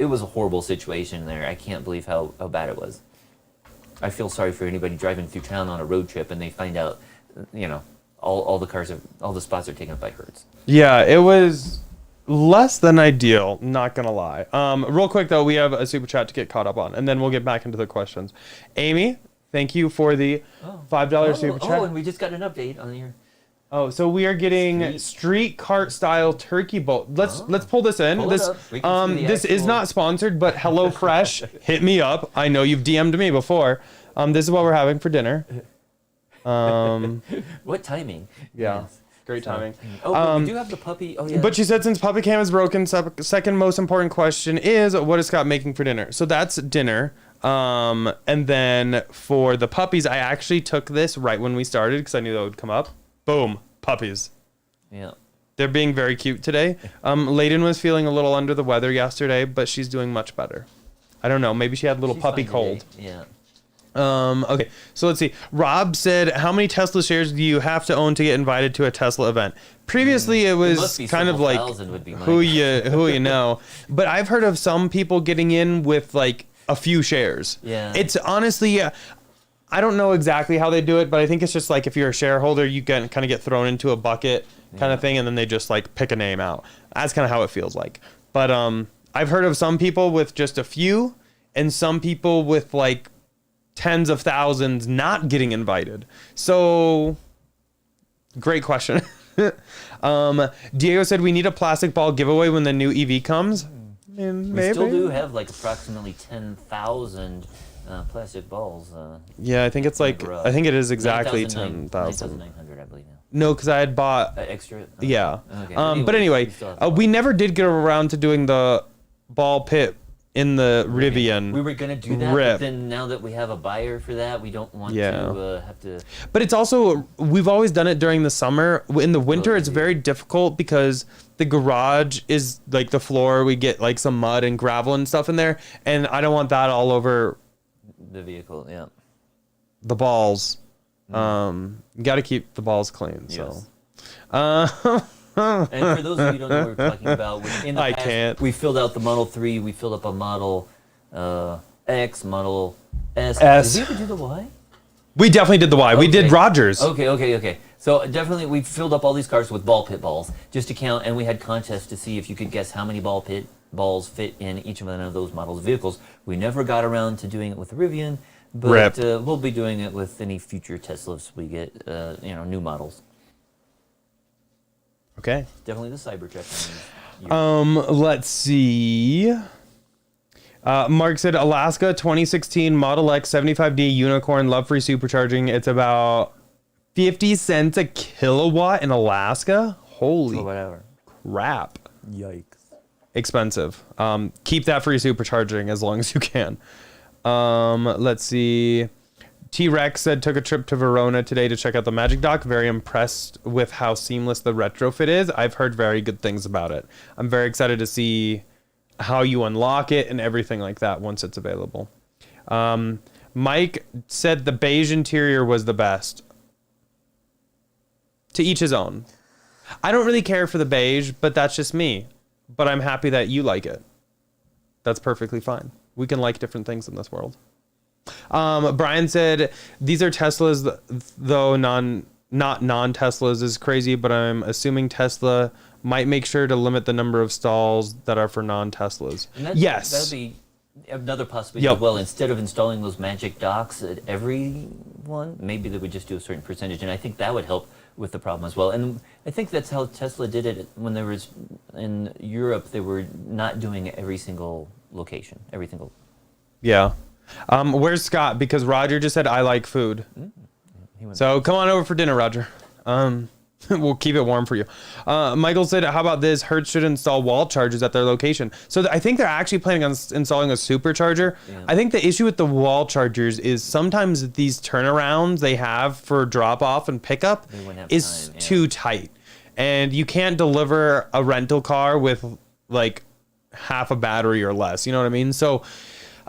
was a horrible situation there. I can't believe how bad it was. I feel sorry for anybody driving through town on a road trip and they find out, all the spots are taken up by Hertz. Yeah, it was less than ideal, not gonna lie. Real quick though, we have a super chat to get caught up on, and then we'll get back into the questions. Amy, thank you for the $5 super chat. Oh, and we just got an update on your. Oh, so we are getting street cart style turkey bowl. Let's pull this in. Pull it up. We can see the This is actual- not sponsored, but HelloFresh hit me up. I know you've DM'd me before. This is what we're having for dinner. What timing? Yeah. Yes. Great timing. Oh, but we do have the puppy. Oh, yeah. But she said since puppy cam is broken, second most important question is what is Scott making for dinner? So that's dinner. And then for the puppies, I actually took this right when we started because I knew that would come up. Boom, puppies. Yeah. They're being very cute today. Layden was feeling a little under the weather yesterday, but she's doing much better. I don't know. Maybe she had a little She's puppy fine cold. today. Yeah. Okay, so let's see. Rob said, how many Tesla shares do you have to own to get invited to a Tesla event? Previously, it was must be kind of several like thousand would be my who you know. But I've heard of some people getting in with like a few shares. Yeah. It's honestly, I don't know exactly how they do it, but I think it's just like if you're a shareholder, you kind of get thrown into a bucket kind of thing, and then they just like pick a name out. That's kind of how it feels like. But I've heard of some people with just a few, and some people with like tens of thousands not getting invited. So, great question. Diego said we need a plastic ball giveaway when the new EV comes. Maybe. We still do have like approximately 10,000 plastic balls. Yeah, I think it's like, garage. I think it is exactly 9,900, 10,000. 9,900, I believe now. No, because I had bought, Extra? yeah. Okay. But anyway, we still have we never did get around to doing the ball pit in the Rivian. We were going to do that, Rip. but then now that we have a buyer for that, we don't want to have to... But it's also, we've always done it during the summer. In the winter, it's very difficult because the garage is like the floor. We get like some mud and gravel and stuff in there. And I don't want that all over The vehicle, yeah. the balls. You got to keep the balls clean. So. Yes. And for those of you who don't know what we're talking about, in the I past, can't. we filled out the Model 3, we filled up a Model X, Model S. S. Did we ever do the Y? We definitely did the Y. We did Okay. Rogers. Okay. So definitely we filled up all these cars with ball pit balls just to count, and we had contests to see if you could guess how many ball pit balls fit in each one of those models of vehicles. We never got around to doing it with the Rivian, but we'll be doing it with any future Teslas we get, new models. Okay. Definitely the Cybertruck. Let's see. Mark said Alaska 2016 Model X 75D Unicorn, love free supercharging. It's about 50 cents a kilowatt in Alaska. Holy Whatever. crap. Yikes. Expensive. Keep that free supercharging as long as you can. Let's see. T-Rex said took a trip to Verona today to check out the Magic Dock. Very impressed with how seamless the retrofit is. I've heard very good things about it. I'm very excited to see how you unlock it and everything like that once it's available. Mike said the beige interior was the best. To each his own. I don't really care for the beige, but that's just me. But I'm happy that you like it. That's perfectly fine. We can like different things in this world. Brian said these are Teslas, though not non-Teslas is crazy, but I'm assuming Tesla might make sure to limit the number of stalls that are for non-Teslas. Yes. That would be another possibility as well. Instead of installing those magic docks at every one, maybe they would just do a certain percentage, and I think that would help with the problem as well. And I think that's how Tesla did it when there was in Europe. They were not doing every single location, every single Yeah. Where's Scott? Because Roger just said I like food. So come on over for dinner, Roger. We'll keep it warm for you. Michael said, how about this? Hertz should install wall chargers at their location. So I think they're actually planning on installing a supercharger. Yeah. I think the issue with the wall chargers is sometimes these turnarounds they have for drop off and pickup is too tight. And you can't deliver a rental car with like half a battery or less. You know what I mean? So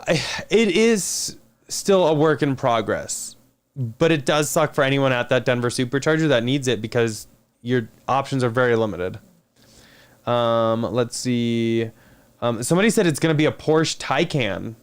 it is still a work in progress. But it does suck for anyone at that Denver supercharger that needs it because your options are very limited. Let's see. Somebody said it's going to be a Porsche Taycan.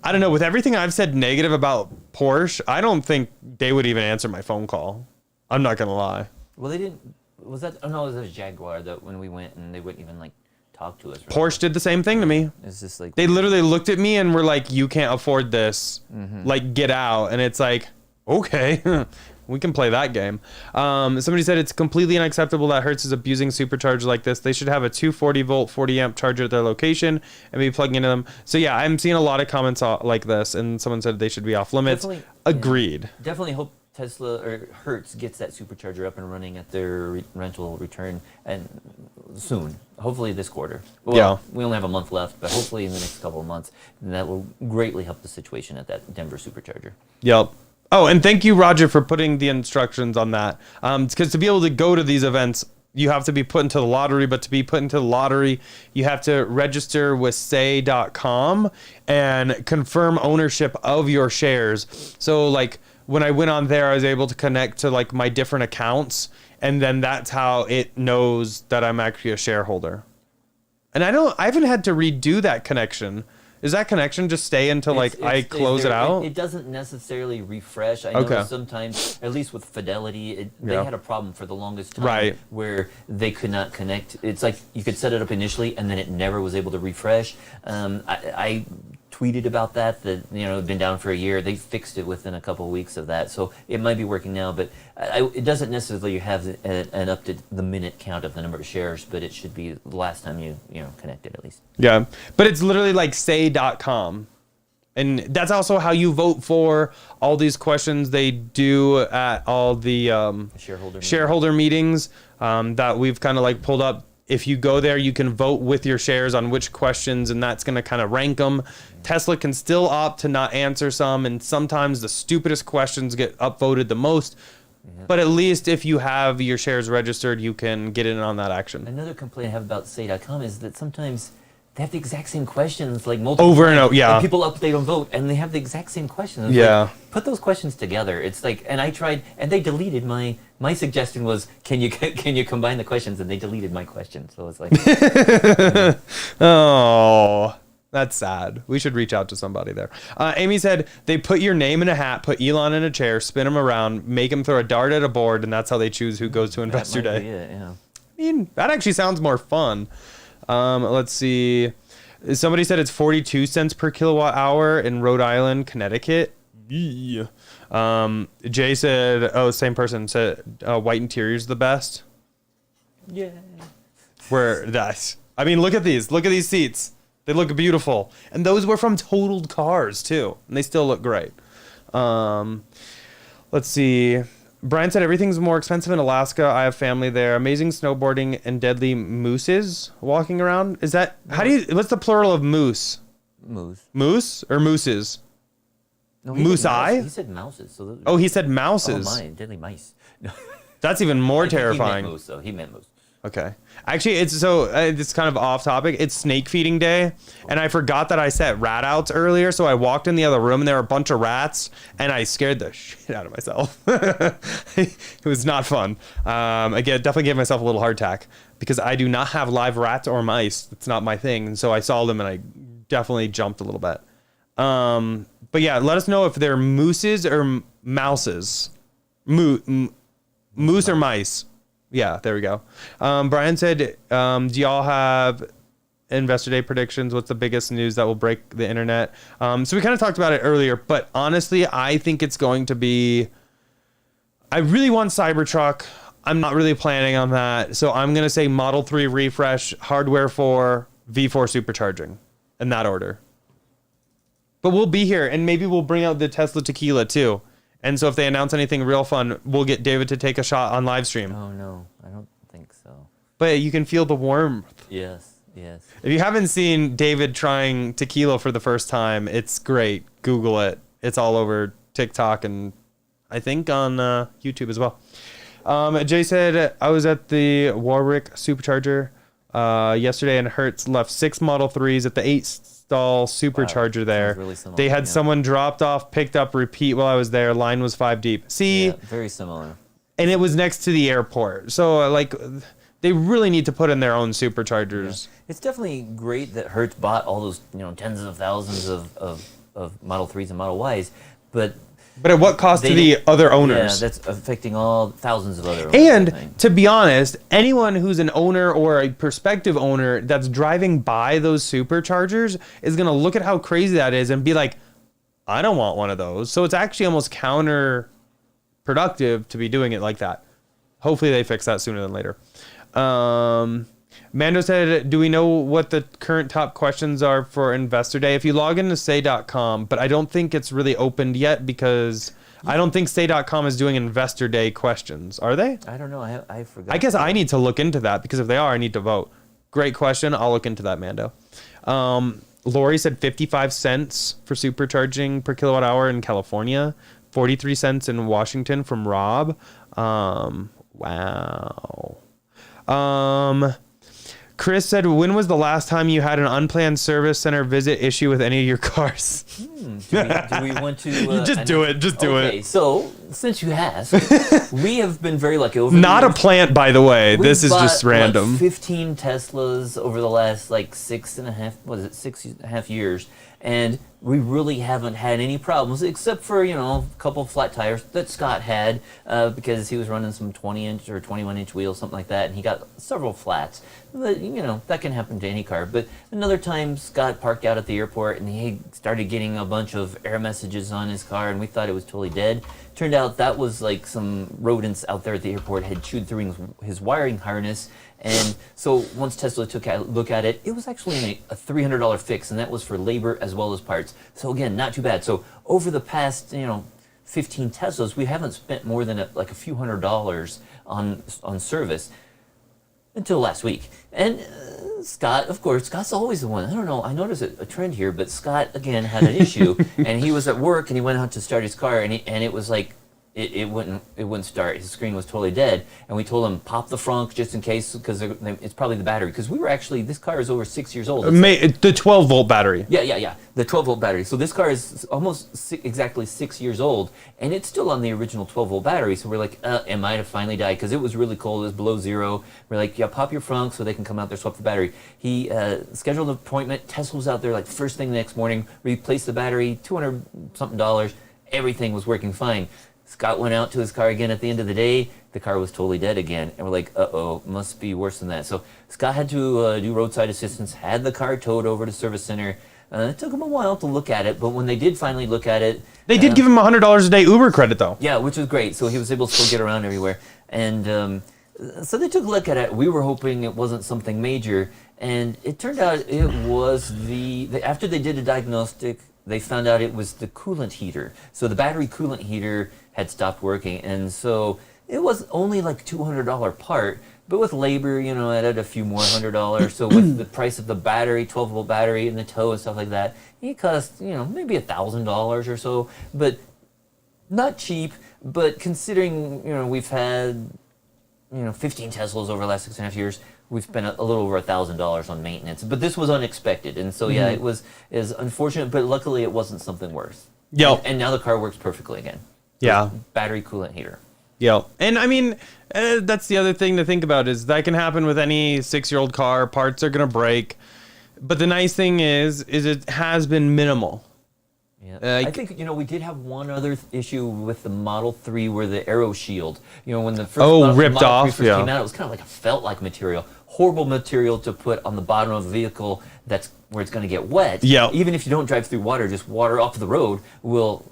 I don't know. With everything I've said negative about Porsche, I don't think they would even answer my phone call. I'm not going to lie. Well, they didn't. Was that? Oh, no, it was Jaguar that when we went and they wouldn't even like talk to us. Right? Porsche did the same thing to me. It's just like they literally looked at me and were like, "You can't afford this. Like, get out." And it's like, okay, we can play that game. Somebody said it's completely unacceptable that Hertz is abusing superchargers like this. They should have a 240 volt, 40 amp charger at their location and be plugging into them. So yeah, I'm seeing a lot of comments like this, and someone said they should be off limits. Agreed. Yeah. Definitely hope Tesla or Hertz gets that supercharger up and running at their rental return and soon. Hopefully this quarter. Well, yeah. We only have a month left, but hopefully in the next couple of months, and that will greatly help the situation at that Denver supercharger. Yep. Oh, and thank you, Roger, for putting the instructions on that. Because to be able to go to these events, you have to be put into the lottery, but to be put into the lottery, you have to register with say.com and confirm ownership of your shares. So like when I went on there, I was able to connect to like my different accounts, and then that's how it knows that I'm actually a shareholder. And I haven't had to redo that connection. Does that connection just stay until I close it out? It doesn't necessarily refresh. I know sometimes, at least with Fidelity, they had a problem for the longest time where they could not connect. It's like you could set it up initially and then it never was able to refresh. I tweeted about that it'd been down for a year. They fixed it within a couple of weeks of that, so it might be working now. But it doesn't necessarily have an up to the minute count of the number of shares, but it should be the last time you connected at least. Yeah, but it's literally like say.com, and that's also how you vote for all these questions they do at all the shareholder meetings that we've kind of like pulled up. If you go there, you can vote with your shares on which questions, and that's going to kind of rank them. Tesla can still opt to not answer some, and sometimes the stupidest questions get upvoted the most. Yeah. But at least if you have your shares registered, you can get in on that action. Another complaint I have about say.com is that sometimes they have the exact same questions, like multiple over and over. Yeah, and people update on vote, and they have the exact same questions. Yeah, like, put those questions together. It's like, and I tried, and they deleted my suggestion was, can you combine the questions, and they deleted my question. So it's like, oh, that's sad. We should reach out to somebody there. Amy said they put your name in a hat, put Elon in a chair, spin him around, make him throw a dart at a board, and that's how they choose who goes to Investor Day. Yeah. I mean, that actually sounds more fun. Let's see. Somebody said it's 42 cents per kilowatt hour in Rhode Island, Connecticut. Yeah. Jay said, same person said white interior's the best. Yeah. I mean, look at these seats. They look beautiful. And those were from totaled cars too. And they still look great. Let's see. Brian said everything's more expensive in Alaska. I have family there. Amazing snowboarding and deadly mooses walking around. Is that what's the plural of moose? Moose. Moose or mooses? No, moose eye? He said mouses. He said mouses. Oh my, deadly mice. That's even more terrifying. He meant moose, though. He meant moose. Okay. Actually, it's kind of off topic. It's snake feeding day, and I forgot that I set rat outs earlier, so I walked in the other room, and there were a bunch of rats, and I scared the shit out of myself. It was not fun. Again, definitely gave myself a little heart attack, because I do not have live rats or mice. It's not my thing, and so I saw them, and I definitely jumped a little bit. But yeah, let us know if they're mooses or mouses. Moose or mice. Yeah, there we go. Brian said, do y'all have Investor Day predictions? What's the biggest news that will break the internet? So we kind of talked about it earlier, but honestly, I think it's going to be... I really want Cybertruck. I'm not really planning on that. So I'm going to say Model 3 refresh, hardware 4, V4 supercharging, in that order. But we'll be here, and maybe we'll bring out the Tesla tequila too. And so if they announce anything real fun, we'll get David to take a shot on live stream. Oh no, I don't think so. But you can feel the warmth. Yes, yes. If you haven't seen David trying tequila for the first time, it's great. Google it. It's all over TikTok and I think on YouTube as well. Jay said, I was at the Warwick Supercharger yesterday, and Hertz left 6 Model 3s at the 8-stall Supercharger there. Really similar, they had someone dropped off, picked up, repeat while I was there. Line was 5 deep. See? Yeah, very similar. And it was next to the airport. So, like, they really need to put in their own Superchargers. Yeah. It's definitely great that Hertz bought all those, tens of thousands of Model 3s and Model Ys, but at what cost to the other owners? Yeah, that's affecting all thousands of other owners. And to be honest, anyone who's an owner or a prospective owner that's driving by those Superchargers is going to look at how crazy that is and be like, I don't want one of those. So it's actually almost counterproductive to be doing it like that. Hopefully they fix that sooner than later. Mando said, do we know what the current top questions are for Investor Day? If you log into say.com, but I don't think it's really opened yet because I don't think say.com is doing Investor Day questions. Are they? I don't know. I forgot. I guess I need to look into that because if they are, I need to vote. Great question. I'll look into that, Mando. Lori said 55 cents for supercharging per kilowatt hour in California, 43 cents in Washington from Rob. Wow. Chris said, when was the last time you had an unplanned service center visit issue with any of your cars? Do we want to... You just do it. Just do it. Okay, so, since you asked, we have been very lucky. Over Not a plant, by the way. This is just random. 15 Teslas over the last, 6.5 years. And we really haven't had any problems, except for, a couple flat tires that Scott had because he was running some 20-inch or 21-inch wheels, something like that, and he got several flats. But, that can happen to any car. But another time, Scott parked out at the airport, and he started getting a bunch of error messages on his car, and we thought it was totally dead. Turned out that was some rodents out there at the airport had chewed through his wiring harness. And so once Tesla took a look at it, it was actually a $300 fix, and that was for labor as well as parts. So again, not too bad. So over the past, 15 Teslas, we haven't spent more than a few $100s on service until last week. And Scott, of course, Scott's always the one. I don't know, I noticed a trend here, but Scott, again, had an issue, and he was at work, and he went out to start his car, and it was like, it wouldn't start. His screen was totally dead, and we told him pop the frunk just in case because it's probably the battery. Because this car is over 6 years old. The 12-volt battery. Yeah. The 12-volt battery. So this car is almost exactly 6 years old, and it's still on the original 12-volt battery. So we're like, it might have finally died because it was really cold. It was below zero. We're like, yeah, pop your frunk so they can come out there swap the battery. He scheduled an appointment. Tesla was out there first thing the next morning. Replaced the battery, $200-something. Everything was working fine. Scott went out to his car again at the end of the day. The car was totally dead again. And we're like, uh-oh, must be worse than that. So Scott had to do roadside assistance, had the car towed over to service center. It took him a while to look at it, but when they did finally look at it... They did give him $100 a day Uber credit, though. Yeah, which was great. So he was able to still get around everywhere. And so they took a look at it. We were hoping it wasn't something major. And it turned out it was after they did a diagnostic, they found out it was the coolant heater. So the battery coolant heater had stopped working, and so it was only $200 part, but with labor, added a few more $100. So with the price of the battery, 12-volt battery, and the tow and stuff like that, it cost maybe $1,000 or so, but not cheap. But considering we've had 15 Teslas over the last 6.5 years, we've spent a little over $1,000 on maintenance. But this was unexpected, and so yeah, it was unfortunate, but luckily it wasn't something worse. Yep. And now the car works perfectly again. Yeah. Battery coolant heater. Yeah. And I mean, that's the other thing to think about is that can happen with any 6-year-old car. Parts are going to break. But the nice thing is it has been minimal. Yeah. I think, we did have one other issue with the Model 3 where the aero shield, when the first ripped Model off, 3 first came out, it was kind of like a felt-like material. Horrible material to put on the bottom of a vehicle where it's going to get wet. Yeah. Even if you don't drive through water, just water off the road will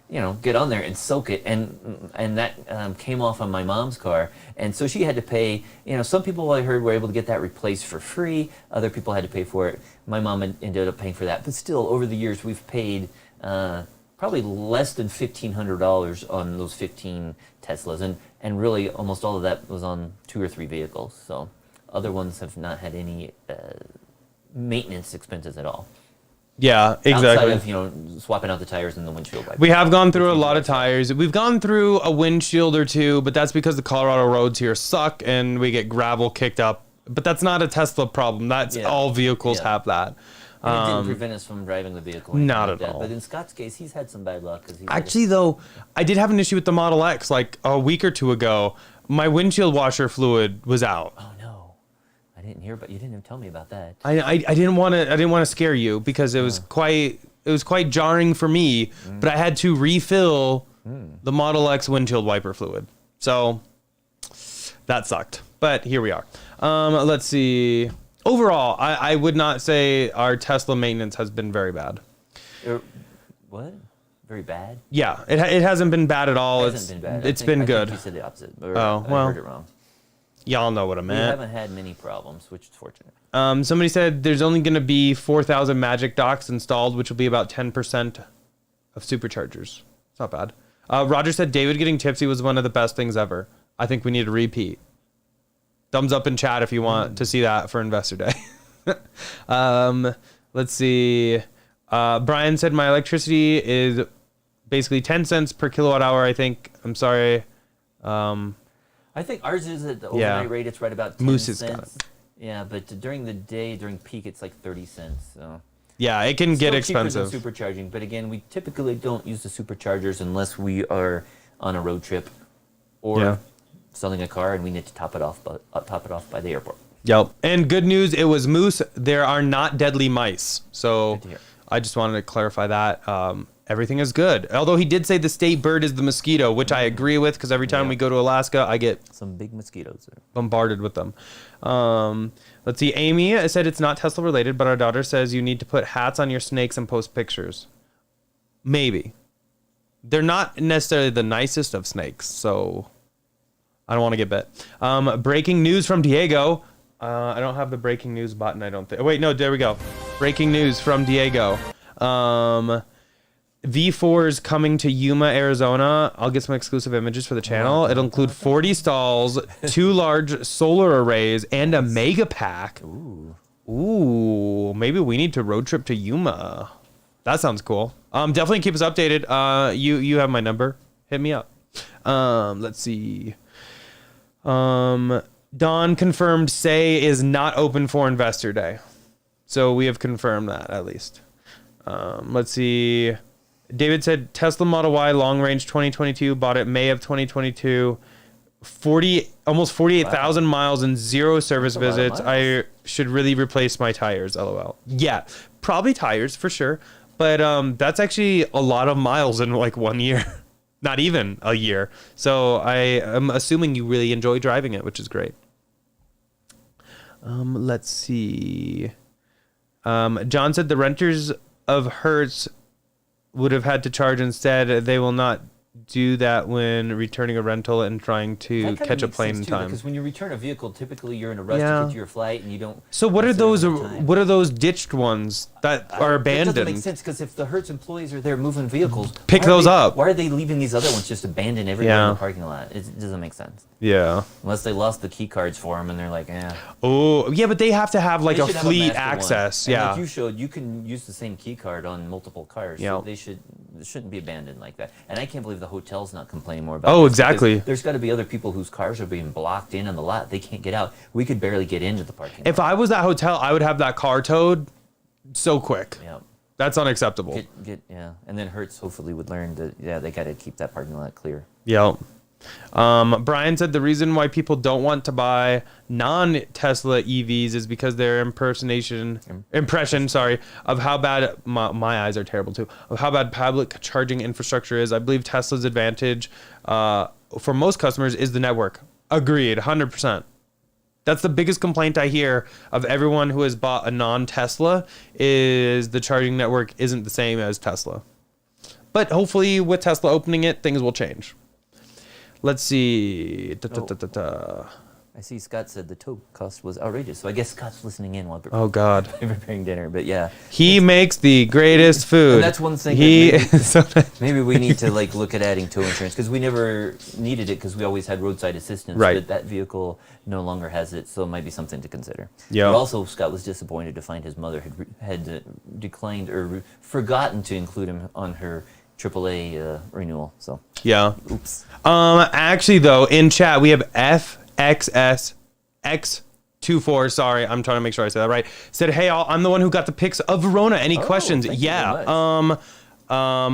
get on there and soak it, and that came off on my mom's car, and so she had to pay. Some people I heard were able to get that replaced for free. Other people had to pay for it. My mom ended up paying for that, but still, over the years, we've paid probably less than $1,500 on those 15 Teslas, and really almost all of that was on 2 or 3 vehicles. So other ones have not had any maintenance expenses at all. Yeah, exactly. Outside of, swapping out the tires and the windshield wipers. We have gone through a lot of tires. We've gone through a windshield or two, but that's because the Colorado roads here suck and we get gravel kicked up. But that's not a Tesla problem. That's all vehicles have that. And it didn't prevent us from driving the vehicle. Not at all. But in Scott's case, he's had some bad luck. Actually, though, I did have an issue with the Model X like a week or two ago. My windshield washer fluid was out. Oh no, I didn't hear, but you didn't even tell me about that. I didn't want to scare you because it was quite jarring for me. But I had to refill the Model X windshield wiper fluid, so that sucked. But here we are. Let's see. Overall, I would not say our Tesla maintenance has been very bad. What? Very bad? Yeah, it hasn't been bad at all. It hasn't been bad. It's been good. I think you said the opposite. Oh, well. I heard it wrong. Y'all know what I We meant. haven't had many problems, which is fortunate. Somebody said there's only going to be 4,000 Magic Docks installed, which will be about 10% of superchargers. It's not bad. Roger said David getting tipsy was one of the best things ever. I think we need to repeat. Thumbs up in chat if you want to see that for Investor Day. Let's see. Brian said my electricity is basically 10 cents per kilowatt hour, I think. I'm sorry. I think ours is at the overnight rate. It's right about 10 Moose has cents. got it. Yeah, but during the day, during peak, it's like 30 cents. So. Yeah, it can get Still cheaper expensive. than supercharging, but again, we typically don't use the superchargers unless we are on a road trip or selling a car and we need to top it off by the airport. Yep. And good news, it was moose. There are not deadly mice. So Good to hear. I just wanted to clarify that. Everything is good. Although he did say the state bird is the mosquito, which I agree with because every time we go to Alaska, I get Some big mosquitoes there. bombarded with them. Let's see. Amy said it's not Tesla related, but our daughter says you need to put hats on your snakes and post pictures. Maybe. They're not necessarily the nicest of snakes, so I don't want to get bit. Breaking news from Diego. I don't have the breaking news button, I don't think. Oh, wait, no, there we go. Breaking news from Diego. V4's coming to Yuma, Arizona. I'll get some exclusive images for the channel. It'll include 40 stalls, 2 large solar arrays, and a mega pack. Ooh, maybe we need to road trip to Yuma. That sounds cool. Definitely keep us updated. You have my number. Hit me up. Let's see. Dawn confirmed Say is not open for Investor Day. So we have confirmed that at least. Let's see. David said Tesla Model Y long range 2022, bought it May of 2022. Almost 48,000 miles and 0 service visits. I should really replace my tires, LOL. Yeah, probably tires for sure. But that's actually a lot of miles in like 1 year. Not even a year. So I am assuming you really enjoy driving it, which is great. Let's see. John said the renters of Hertz would have had to charge instead. They will not do that when returning a rental and trying to catch a plane in time. Because when you return a vehicle, typically you're in a rush to get to your flight and you don't. So what are those? What are those ditched ones that are abandoned? That doesn't make sense because if the Hertz employees are there moving vehicles, pick those up. Why are they leaving these other ones just abandoned everywhere in the parking lot? It doesn't make sense. Yeah. Unless they lost the key cards for them and they're like, eh. Oh, yeah, but they have to have like They a should have fleet master access. one. And Yeah. like you showed, you can use the same key card on multiple cars. Yeah. So they shouldn't be abandoned like that. And I can't believe the hotel's not complaining more about Oh, this, exactly. because there's got to be other people whose cars are being blocked in on the lot. They can't get out. We could barely get into the parking lot. If I was that hotel, I would have that car towed so quick. Yeah. That's unacceptable. Yeah. And then Hertz hopefully would learn that, they got to keep that parking lot clear. Yep. Brian said the reason why people don't want to buy non-Tesla EVs is because their impression, of how bad my eyes are terrible too, of how bad public charging infrastructure is. I believe Tesla's advantage for most customers is the network. Agreed, 100%. That's the biggest complaint I hear of everyone who has bought a non-Tesla is the charging network isn't the same as Tesla. But hopefully with Tesla opening it, things will change. Let's see. I see Scott said the tow cost was outrageous, so I guess Scott's listening in while Oh God, preparing dinner. But yeah, he makes the greatest food. and that's one thing. He Maybe we need to like look at adding tow insurance because we never needed it because we always had roadside assistance. Right. But that vehicle no longer has it, so it might be something to consider. Yeah. But also, Scott was disappointed to find his mother had declined or forgotten to include him on her AAA renewal. So yeah. oops. Actually though, in chat we have FXSX24. Sorry, I'm trying to make sure I said that right. Said, hey, I'm the one who got the pics of Verona. Any questions? Thank you very Yeah. much.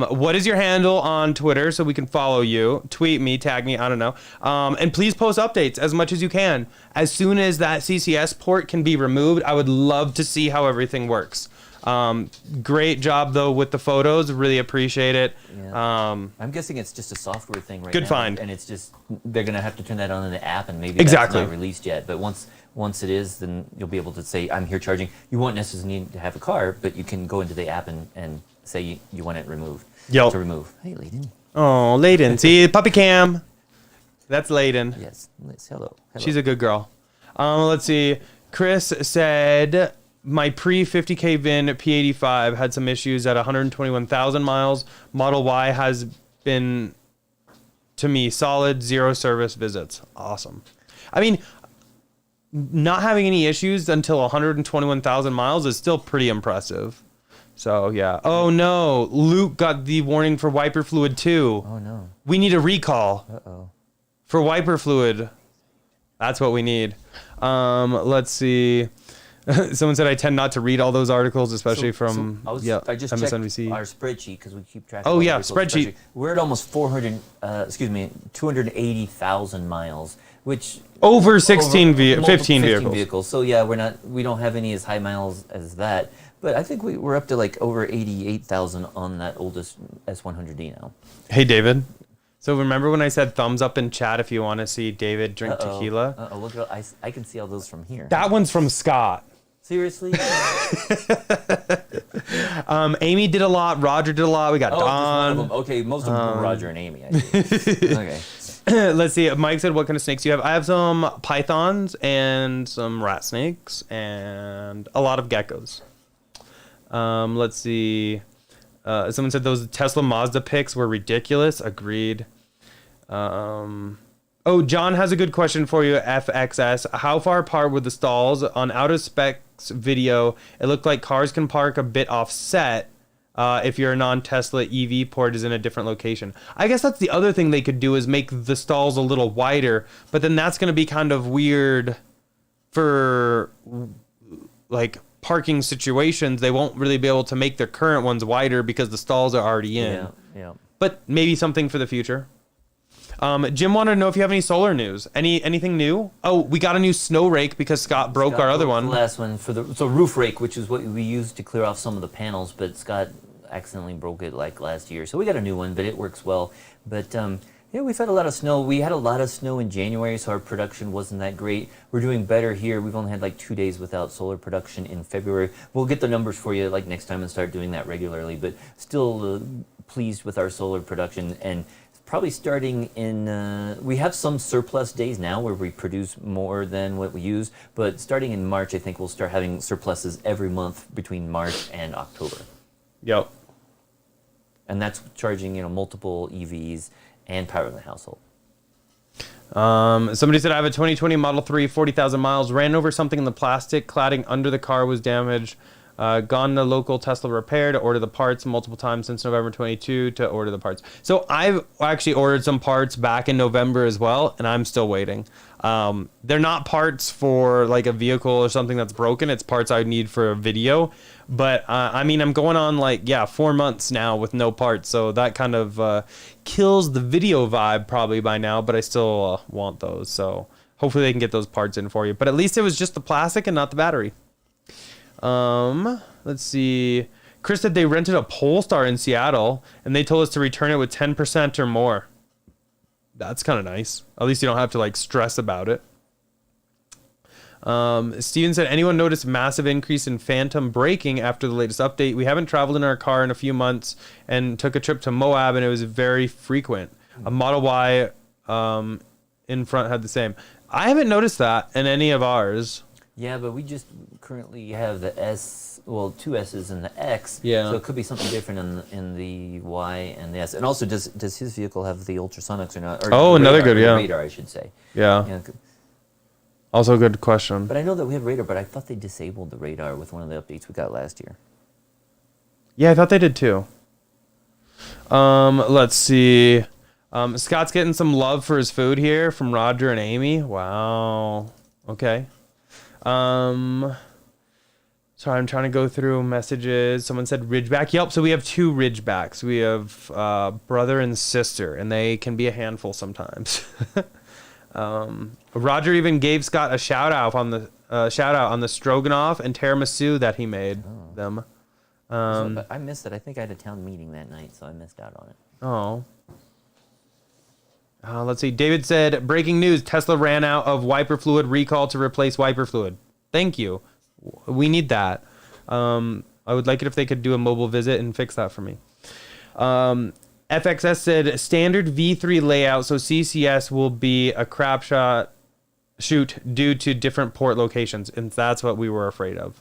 What is your handle on Twitter so we can follow you? Tweet me, tag me, I don't know. And please post updates as much as you can. As soon as that CCS port can be removed, I would love to see how everything works. Great job though with the photos. Really appreciate it. Yeah. I'm guessing it's just a software thing right now. Good find. And it's just they're gonna have to turn that on in the app, and maybe Exactly. that's not released yet. But once it is, then you'll be able to say, "I'm here charging." You won't necessarily need to have a car, but you can go into the app and say you want it removed. Yep. To remove. Hey, Layden. Oh, Layden. See, puppy cam. That's Layden. Yes. Liz, hello. She's a good girl. Let's see. Chris said my pre-50K VIN P85 had some issues at 121,000 miles. Model Y has been, to me, solid, 0 service visits. Awesome. I mean, not having any issues until 121,000 miles is still pretty impressive. So, yeah. Oh, no. Luke got the warning for wiper fluid, too. Oh, no. We need a recall. Uh-oh. For wiper fluid. That's what we need. Let's see. Someone said I tend not to read all those articles, especially from I just MSNBC. checked our spreadsheet because we keep track. Oh, of all the yeah, vehicles, spreadsheet. We're at almost 280,000 miles, which Over 15 15 vehicles. So yeah, we don't have any as high miles as that, but I think we're up to like over 88,000 on that oldest S100D now. Hey, David. So remember when I said thumbs up in chat if you want to see David drink tequila? Look, I can see all those from here. That one's from Scott. Seriously? Amy did a lot. Roger did a lot. We got Just one Don. of them. Okay, most of them were Roger and Amy. I think. Okay. Let's see. Mike said, what kind of snakes do you have? I have some pythons and some rat snakes and a lot of geckos. Let's see. Someone said those Tesla Mazda pics were ridiculous. Agreed. Oh, John has a good question for you, FXS. How far apart were the stalls? On out of specs video, it looked like cars can park a bit offset if your non-Tesla EV port is in a different location. I guess that's the other thing they could do is make the stalls a little wider, but then that's going to be kind of weird for like parking situations. They won't really be able to make their current ones wider because the stalls are already in. Yeah. But maybe something for the future. Jim wanted to know if you have any solar news. Anything new? Oh, we got a new snow rake because Scott broke our other one. The last one for the roof rake, which is what we used to clear off some of the panels, but Scott accidentally broke it like last year. So we got a new one, but it works well. But yeah, we've had a lot of snow. We had a lot of snow in January, so our production wasn't that great. We're doing better here. We've only had like 2 days without solar production in February. We'll get the numbers for you like next time and start doing that regularly, but still pleased with our solar production. And probably starting in, we have some surplus days now where we produce more than what we use, but starting in March, I think we'll start having surpluses every month between March and October. Yep. And that's charging, multiple EVs and power in the household. Somebody said I have a 2020 Model 3, 40,000 miles, ran over something in the plastic, cladding under the car was damaged. Gone to local Tesla repair to order the parts multiple times since November 22 to order the parts. So I've actually ordered some parts back in November as well, and I'm still waiting. They're not parts for like a vehicle or something that's broken. It's parts I need for a video. But I mean, I'm going on 4 months now with no parts. So that kind of kills the video vibe probably by now, but I still want those. So hopefully they can get those parts in for you. But at least it was just the plastic and not the battery. Let's see. Chris said they rented a Polestar in Seattle and they told us to return it with 10% or more. That's kind of nice. At least you don't have to stress about it. Steven said, anyone noticed massive increase in phantom braking after the latest update? We haven't traveled in our car in a few months and took a trip to Moab, and it was very frequent. A Model Y in front had the same. I haven't noticed that in any of ours. Yeah, but we just currently have the S, well, 2 S's and the X. Yeah. So it could be something different in the Y and the S. And also, does his vehicle have the ultrasonics or not? Or Oh, another good, yeah. Radar, I should say. Yeah. Yeah. Also a good question. But I know that we have radar, but I thought they disabled the radar with one of the updates we got last year. Yeah, I thought they did too. Let's see. Scott's getting some love for his food here from Roger and Amy. Wow. Okay. Sorry, I'm trying to go through messages. Someone said Ridgeback. Yep, so we have 2 Ridgebacks. We have brother and sister, and they can be a handful sometimes. Roger even gave Scott a shout out on the stroganoff and tiramisu that he made them. But I missed it. I think I had a town meeting that night, so I missed out on it. Oh. Let's see. David said, breaking news, Tesla ran out of wiper fluid recall to replace wiper fluid. Thank you. We need that. I would like it if they could do a mobile visit and fix that for me. FXS said, standard V3 layout, so CCS will be a crap shoot due to different port locations, and that's what we were afraid of.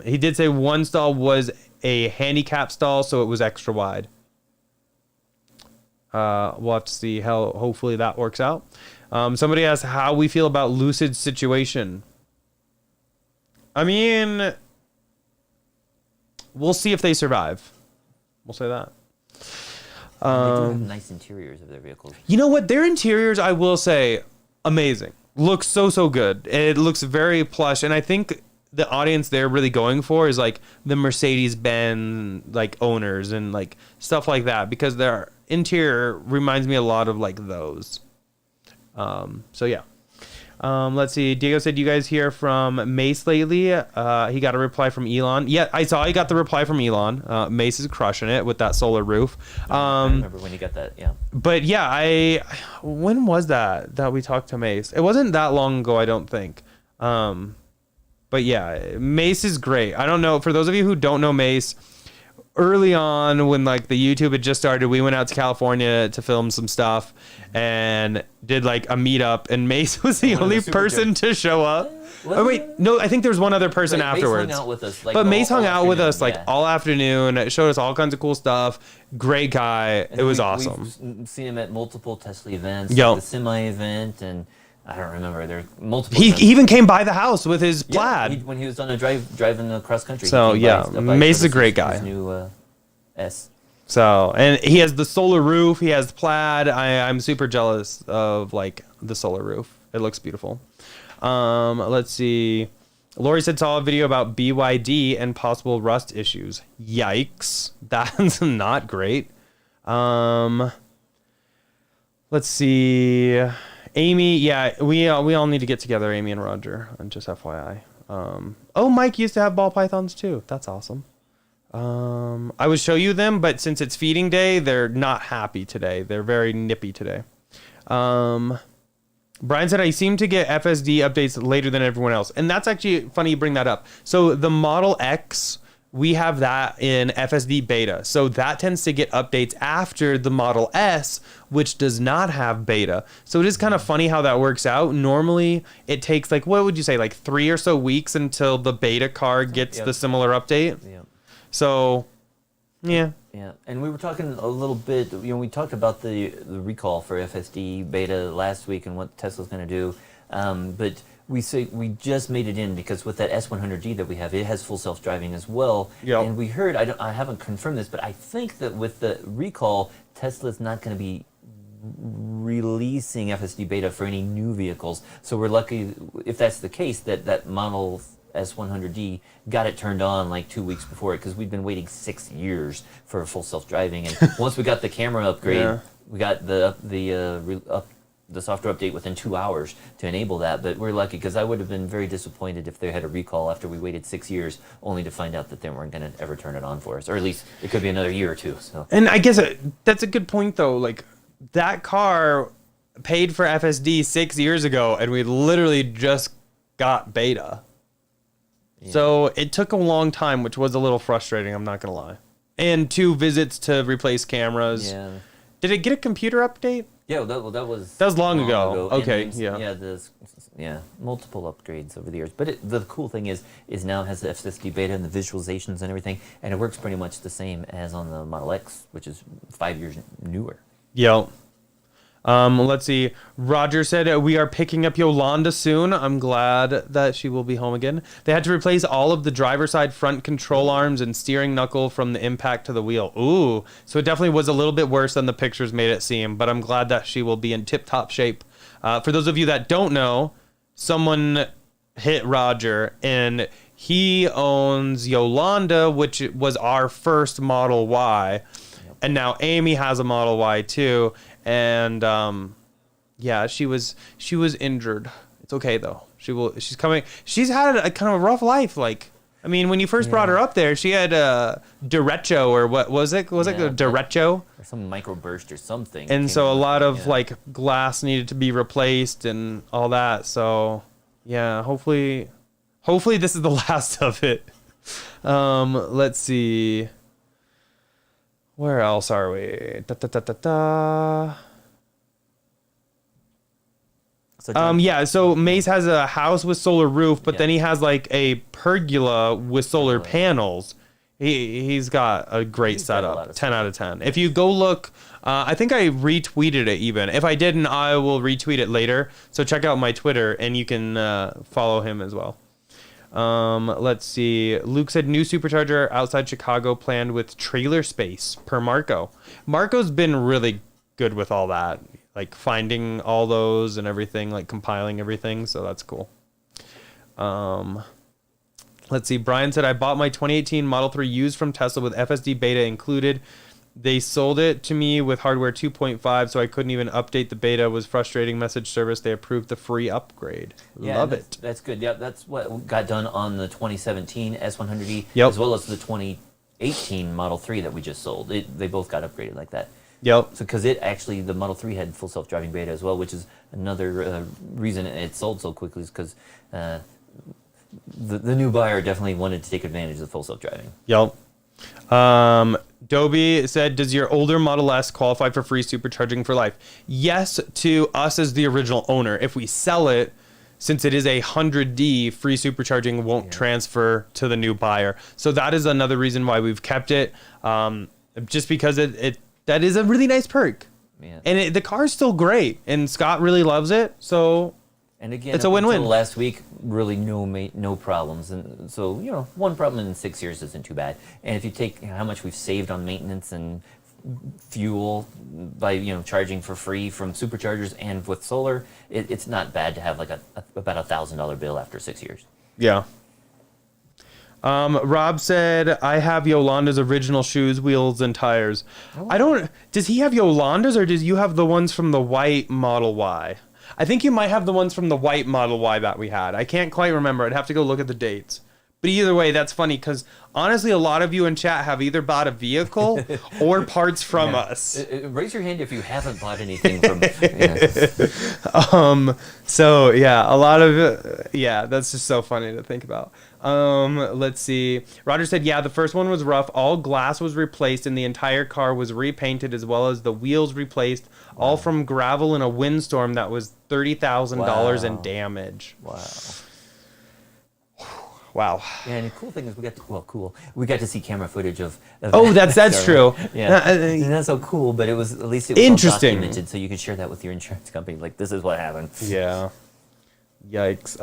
He did say one stall was a handicap stall, so it was extra wide. We'll have to see how hopefully that works out. Somebody asked how we feel about Lucid's situation. I mean, we'll see if they survive. We'll say that. They do have nice interiors of their vehicles. You know what? Their interiors, I will say, amazing. Looks so good. It looks very plush, and I think the audience they're really going for is like the Mercedes-Benz like owners and like stuff like that, because their interior reminds me a lot of like those. So yeah. Let's see. Diego said, you guys hear from Mace lately? He got a reply from Elon. Yeah, I saw he got the reply from Elon. Mace is crushing it with that solar roof. I remember when you got that, yeah. But yeah, when was that we talked to Mace? It wasn't that long ago, I don't think. But yeah, Mace is great. I don't know, for those of you who don't know Mace, early on when like the YouTube had just started, we went out to California to film some stuff and did like a meetup, and Mace was the only person to show up. Oh wait, no, I think there was one other person afterwards. Mace hung out with us, like, but Mace hung out with us yeah. all afternoon, showed us all kinds of cool stuff. Great guy. And it was awesome. We've seen him at multiple Tesla events, Yep. like the semi event, and I don't remember. There are multiple. He events. even came by the house with his plaid. When he was on a driving across country. So he came yeah, by, stopped by, Mace is showed a us great his guy. New S. So, and he has the solar roof. He has the plaid. I'm super jealous of like the solar roof. It looks beautiful. Let's see. Lori said saw a video about BYD and possible rust issues. Yikes. That's not great. Let's see. Amy, yeah, we all need to get together, Amy and Roger, and just FYI. Oh, Mike used to have ball pythons too. That's awesome. I would show you them, but since it's feeding day, they're not happy today. They're very nippy today. Brian said, I seem to get FSD updates later than everyone else. And that's actually funny you bring that up. So the Model X, we have that in FSD beta. So that tends to get updates after the Model S, which does not have beta. So it is kind of funny how that works out. Normally, it takes like, what would you say, like 3 or so weeks until the beta car gets the similar update? Yeah. So, yeah. Yeah, and we were talking a little bit, we talked about the recall for FSD beta last week and what Tesla's going to do, but we just made it in because with that S100D that we have, it has full self-driving as well. Yep. And we heard, I haven't confirmed this, but I think that with the recall, Tesla's not going to be releasing FSD beta for any new vehicles. So we're lucky, if that's the case, that Model S100D got it turned on like 2 weeks before it, because we'd been waiting 6 years for full self-driving, and once we got the camera upgrade, we got the software update within 2 hours to enable that. But we're lucky, because I would have been very disappointed if they had a recall after we waited 6 years only to find out that they weren't going to ever turn it on for us, or at least it could be another year or two. So, and I guess that's a good point though. Like that car paid for FSD 6 years ago, and we literally just got beta. Yeah. So it took a long time, which was a little frustrating, I'm not going to lie. And 2 visits to replace cameras. Yeah. Did it get a computer update? Yeah, that was long ago. Okay, yeah. Multiple upgrades over the years. But the cool thing is now it has the FSD beta and the visualizations and everything, and it works pretty much the same as on the Model X, which is 5 years newer. Yep. Let's see. Roger said we are picking up Yolanda soon. I'm glad that she will be home again. They had to replace all of the driver's side front control arms and steering knuckle from the impact to the wheel. Ooh, so it definitely was a little bit worse than the pictures made it seem, but I'm glad that she will be in tip-top shape. For those of you that don't know, someone hit Roger, and he owns Yolanda, which was our first Model Y, and now Amy has a Model Y too. And yeah, she was injured. It's okay though. She's coming. She's had a kind of a rough life. Like, I mean, when you first brought her up there, she had a derecho, or what was it? Was it a derecho? Or some microburst or something. And so a lot of like glass needed to be replaced and all that. So yeah, hopefully this is the last of it. Let's see. Where else are we? So Mace has a house with solar roof, but then he has like a pergola with solar panels. He's got a great setup. 10 out of 10. If you go look, I think I retweeted it even. If I didn't, I will retweet it later. So check out my Twitter and you can follow him as well. Let's see. Luke said new supercharger outside Chicago planned with trailer space per Marco. Marco's been really good with all that, like finding all those and everything, like compiling everything. So that's cool. Let's see. Brian said, I bought my 2018 Model 3 used from Tesla with FSD beta included. They sold it to me with hardware 2.5, so I couldn't even update the beta. It was frustrating message service. They approved the free upgrade. Love it. That's good. Yeah, that's what got done on the 2017 S100E, yep, as well as the 2018 Model 3 that we just sold. They both got upgraded like that. Yep. So because the Model 3 had full self-driving beta as well, which is another reason it sold so quickly, is because the new buyer definitely wanted to take advantage of the full self-driving. Yep. Dobie said, does your older Model S qualify for free supercharging for life? Yes, to us as the original owner. If we sell it, since it is a 100D, free supercharging won't transfer to the new buyer. So that is another reason why we've kept it. Just because that is a really nice perk. Yeah. And the car is still great, and Scott really loves it. So and again, it's a win-win. Last week, really no problems, and so one problem in 6 years isn't too bad. And if you take how much we've saved on maintenance and fuel by charging for free from superchargers and with solar, it's not bad to have like about $1,000 bill after 6 years. Yeah. Rob said, I have Yolanda's original shoes, wheels, and tires. Does he have Yolanda's, or does you have the ones from the white Model Y? I think you might have the ones from the white Model Y that we had. I can't quite remember. I'd have to go look at the dates. But either way, that's funny because honestly, a lot of you in chat have either bought a vehicle or parts from us. Raise your hand if you haven't bought anything from So yeah, a lot of that's just so funny to think about. Let's see. Roger said, yeah, the first one was rough. All glass was replaced and the entire car was repainted as well as the wheels replaced, all from gravel in a windstorm that was $30,000 in damage. Wow. Yeah, and the cool thing is we got to see camera footage of that's true. Yeah. And that's so cool, but at least it was interesting, all documented, so you could share that with your insurance company. Like, this is what happened. Yeah. Yikes.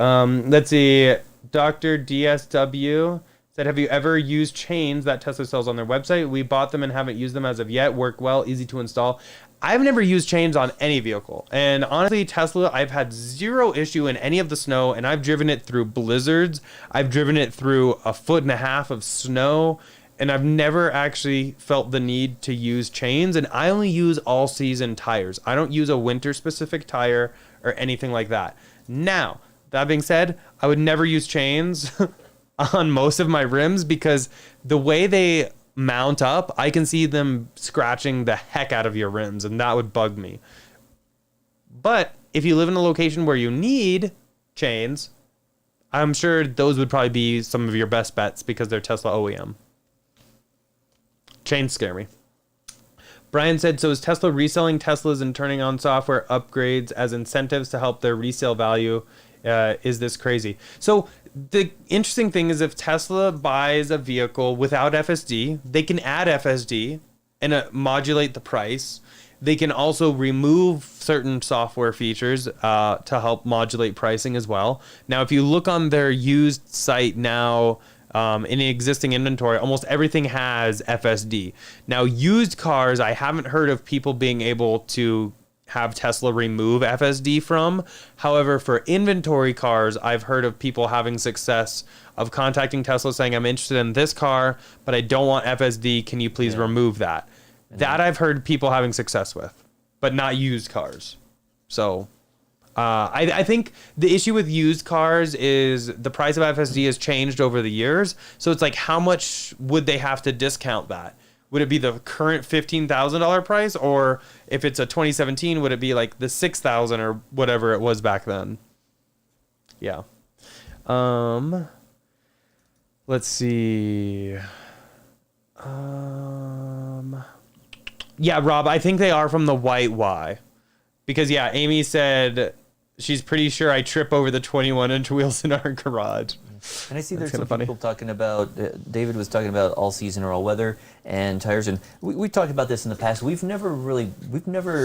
Let's see. Dr. DSW said, have you ever used chains that Tesla sells on their website? We bought them and haven't used them as of yet. Work well, easy to install. I've never used chains on any vehicle. And honestly, Tesla, I've had zero issue in any of the snow, and I've driven it through blizzards. I've driven it through 1.5 feet of snow, and I've never actually felt the need to use chains. And I only use all-season tires. I don't use a winter-specific tire or anything like that. Now, that being said, I would never use chains on most of my rims because the way they mount up, I can see them scratching the heck out of your rims, and that would bug me. But if you live in a location where you need chains, I'm sure those would probably be some of your best bets because they're Tesla OEM. Chains scare me. Brian said, so is Tesla reselling Teslas and turning on software upgrades as incentives to help their resale value? Is this crazy? So the interesting thing is if Tesla buys a vehicle without FSD, they can add FSD and modulate the price. They can also remove certain software features to help modulate pricing as well. Now, if you look on their used site now, in the existing inventory, almost everything has FSD. Now, used cars, I haven't heard of people being able to have Tesla remove FSD from. However, for inventory cars, I've heard of people having success of contacting Tesla saying, I'm interested in this car, but I don't want FSD. Can you please remove that? That I've heard people having success with, but not used cars. So I think the issue with used cars is the price of FSD has changed over the years. So it's like, how much would they have to discount that? Would it be the current $15,000 price? Or if it's a 2017, would it be like the $6,000 or whatever it was back then? Yeah. Let's see. Yeah, Rob, I think they are from the white Y. Because, yeah, Amy said she's pretty sure I trip over the 21-inch wheels in our garage. And I see there's some people talking about, David was talking about all season or all weather and tires. And we talked about this in the past. We've never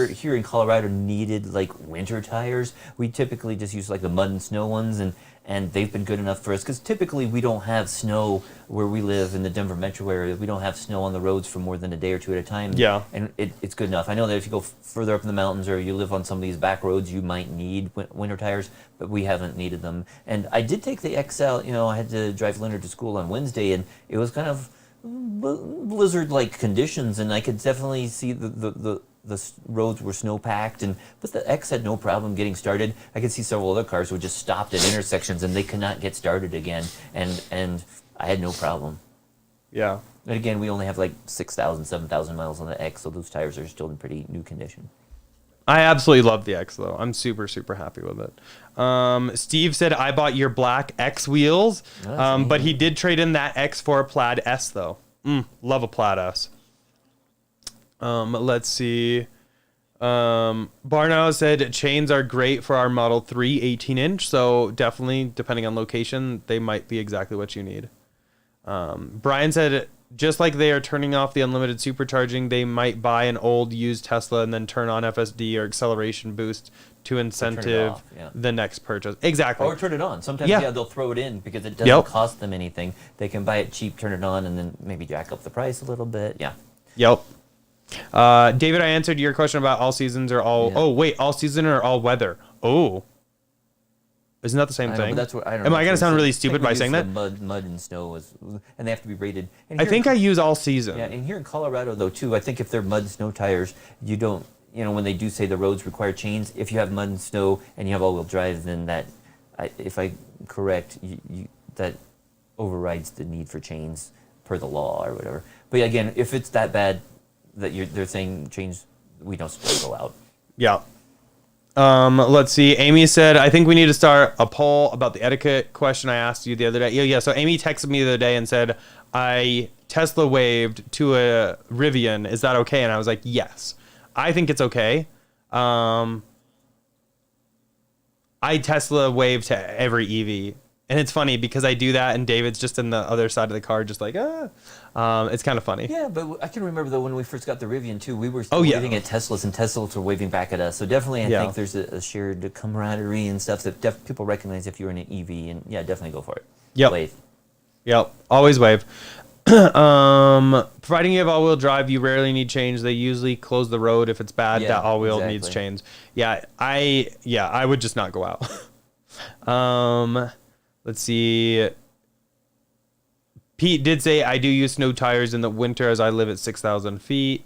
here in Colorado needed like winter tires. We typically just use like the mud and snow ones, and they've been good enough for us because typically we don't have snow where we live in the Denver metro area. We don't have snow on the roads for more than a day or two at a time. Yeah. And it's good enough. I know that if you go further up in the mountains or you live on some of these back roads, you might need winter tires, but we haven't needed them. And I did take the XL, I had to drive Leonard to school on Wednesday, and it was kind of blizzard-like conditions, and I could definitely see the roads were snow-packed, but the X had no problem getting started. I could see several other cars who just stopped at intersections, and they could not get started again, and I had no problem. Yeah. And again, we only have like 6,000, 7,000 miles on the X, so those tires are still in pretty new condition. I absolutely love the X, though. I'm super, super happy with it. Steve said, I bought your black X wheels, but he did trade in that X for a Plaid S, though. Love a Plaid S. Let's see. Barno said chains are great for our Model 3 18-inch, so definitely, depending on location, they might be exactly what you need. Brian said, just like they are turning off the unlimited supercharging, they might buy an old used Tesla and then turn on FSD or acceleration boost to incentive the next purchase. Exactly. Or turn it on. Sometimes, they'll throw it in because it doesn't cost them anything. They can buy it cheap, turn it on, and then maybe jack up the price a little bit. Yeah. Yep. David, I answered your question about all seasons or all... Yeah. Oh, wait, all season or all weather? Oh. Isn't that the same thing? That's what, I don't Am know. I going to sound really stupid by saying that? Mud and snow, and they have to be rated. I think I use all season. Yeah, and here in Colorado, though, too, I think if they're mud and snow tires, you don't... when they do say the roads require chains, if you have mud and snow and you have all-wheel drive, then that, if I'm correct, that overrides the need for chains per the law or whatever. But again, if it's that bad that they're saying chains, we don't still go out. Yeah. Let's see. Amy said, I think we need to start a poll about the etiquette question I asked you the other day. Yeah. So Amy texted me the other day and said, I Tesla waved to a Rivian. Is that okay? And I was like, yes. I think it's okay. I Tesla wave to every EV. And it's funny because I do that and David's just in the other side of the car just like, it's kind of funny. Yeah, but I can remember, though, when we first got the Rivian, too, we were still waving at Teslas, and Teslas were waving back at us. So definitely I think there's a shared camaraderie and stuff that people recognize if you're in an EV. And, yeah, definitely go for it. Yep. Wave. Yep. Always wave. Providing you have all-wheel drive, you rarely need chains. They usually close the road if it's bad. That all-wheel needs chains. Yeah, I would just not go out. Let's see. Pete did say, I do use snow tires in the winter as I live at 6,000 feet.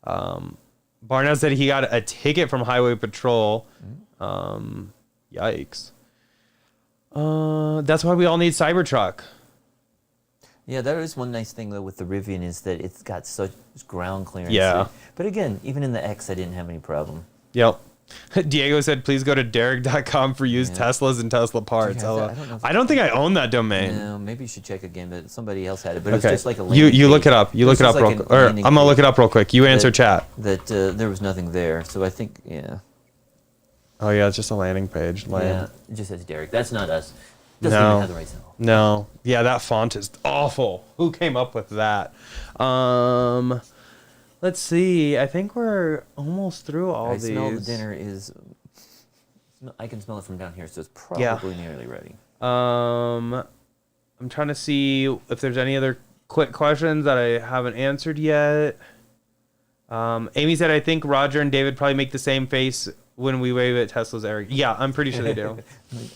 Barnett said he got a ticket from Highway Patrol. Yikes. That's why we all need Cybertruck. Yeah, that is one nice thing, though, with the Rivian is that it's got such ground clearance. Yeah. But again, even in the X, I didn't have any problem. Yep. Diego said, please go to Derek.com for used Teslas and Tesla parts. I don't think I own that domain. No, maybe you should check again, but somebody else had it. But it's just like a you look it up. You look it up real quick. Or I'm going to look it up real quick. You answer chat. That there was nothing there. So I think, Oh, yeah, it's just a landing page. Yeah, it just says Derek. That's not us. Doesn't even have the right symbol. No. Yeah, that font is awful. Who came up with that? Let's see. I think we're almost through all these. I smell the dinner is... I can smell it from down here, so it's probably nearly ready. I'm trying to see if there's any other quick questions that I haven't answered yet. Amy said, I think Roger and David probably make the same face when we wave at Tesla's Eric. Yeah, I'm pretty sure they do.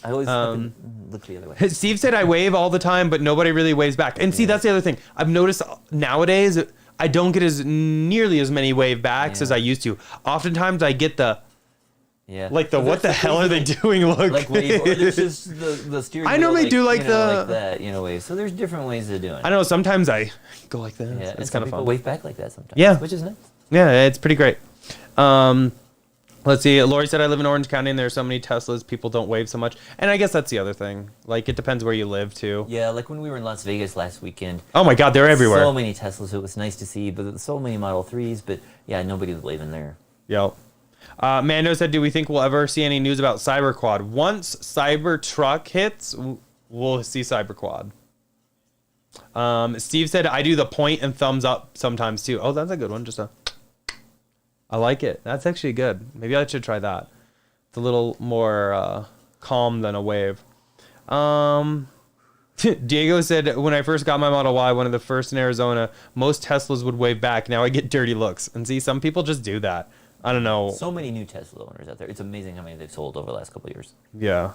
I always look the other way. Steve said I wave all the time, but nobody really waves back. And see, that's the other thing. I've noticed nowadays, I don't get as nearly as many wave backs as I used to. Oftentimes, I get the... Yeah. Like the what the hell are they doing? Look. Like wave, or there's just the steering. I normally do like like that, wave. So there's different ways of doing it. I know sometimes I go like this. Yeah, it's kind of fun. Wave back like that sometimes. Yeah, which is nice. Yeah, it's pretty great. Let's see. Lori said I live in Orange County and there are so many Teslas, people don't wave so much. And I guess that's the other thing. Like it depends where you live too. Yeah, like when we were in Las Vegas last weekend. Oh my God, they're everywhere. So many Teslas. It was nice to see, but so many Model 3s. But yeah, nobody was waving there. Yep. Mando said, do we think we'll ever see any news about Cyberquad? Once Cybertruck hits, we'll see Cyberquad. Steve said, I do the point and thumbs up sometimes too. Oh, that's a good one. I like it. That's actually good. Maybe I should try that. It's a little more calm than a wave. Diego said, when I first got my Model Y, one of the first in Arizona, most Teslas would wave back. Now I get dirty looks. And see, some people just do that. I don't know. So many new Tesla owners out there. It's amazing how many they've sold over the last couple of years. Yeah.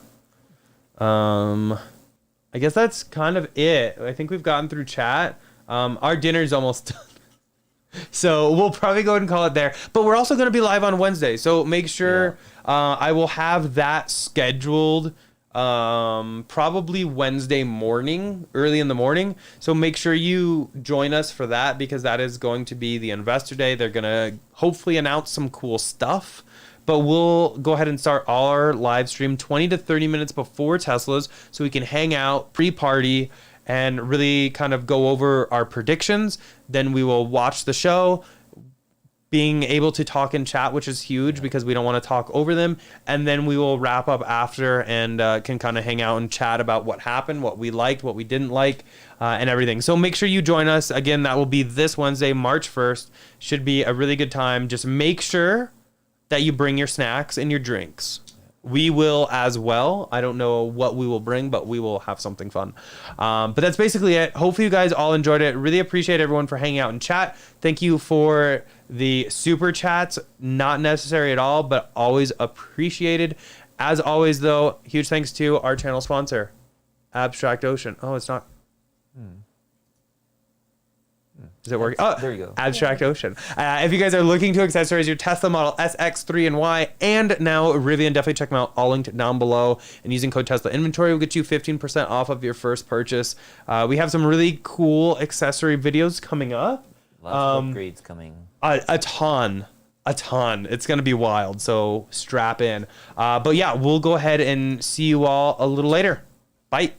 I guess that's kind of it. I think we've gotten through chat. Our dinner's almost done. So we'll probably go ahead and call it there. But we're also going to be live on Wednesday. So make sure I will have that scheduled probably Wednesday morning, early in the morning. So make sure you join us for that because that is going to be the Investor Day. They're going to hopefully announce some cool stuff. But we'll go ahead and start our live stream 20 to 30 minutes before Tesla's so we can hang out, pre-party, and really kind of go over our predictions. Then we will watch the show, being able to talk and chat, which is huge because we don't want to talk over them. And then we will wrap up after and can kind of hang out and chat about what happened, what we liked, what we didn't like, and everything. So make sure you join us. Again, that will be this Wednesday, March 1st. Should be a really good time. Just make sure that you bring your snacks and your drinks. We will as well. I don't know what we will bring, but we will have something fun. But that's basically it. Hopefully you guys all enjoyed it. Really appreciate everyone for hanging out in chat. Thank you for the super chats. Not necessary at all, but always appreciated. As always, though, huge thanks to our channel sponsor, Abstract Ocean. Oh, it's not. Is it working? Oh, there you go. Abstract Ocean. If you guys are looking to accessorize your Tesla Model S, X, 3, and Y, and now Rivian, definitely check them out. All linked down below. And using code Tesla Inventory will get you 15% off of your first purchase. We have some really cool accessory videos coming up. Lots of upgrades coming. A ton. It's going to be wild, so strap in. But yeah, we'll go ahead and see you all a little later. Bye.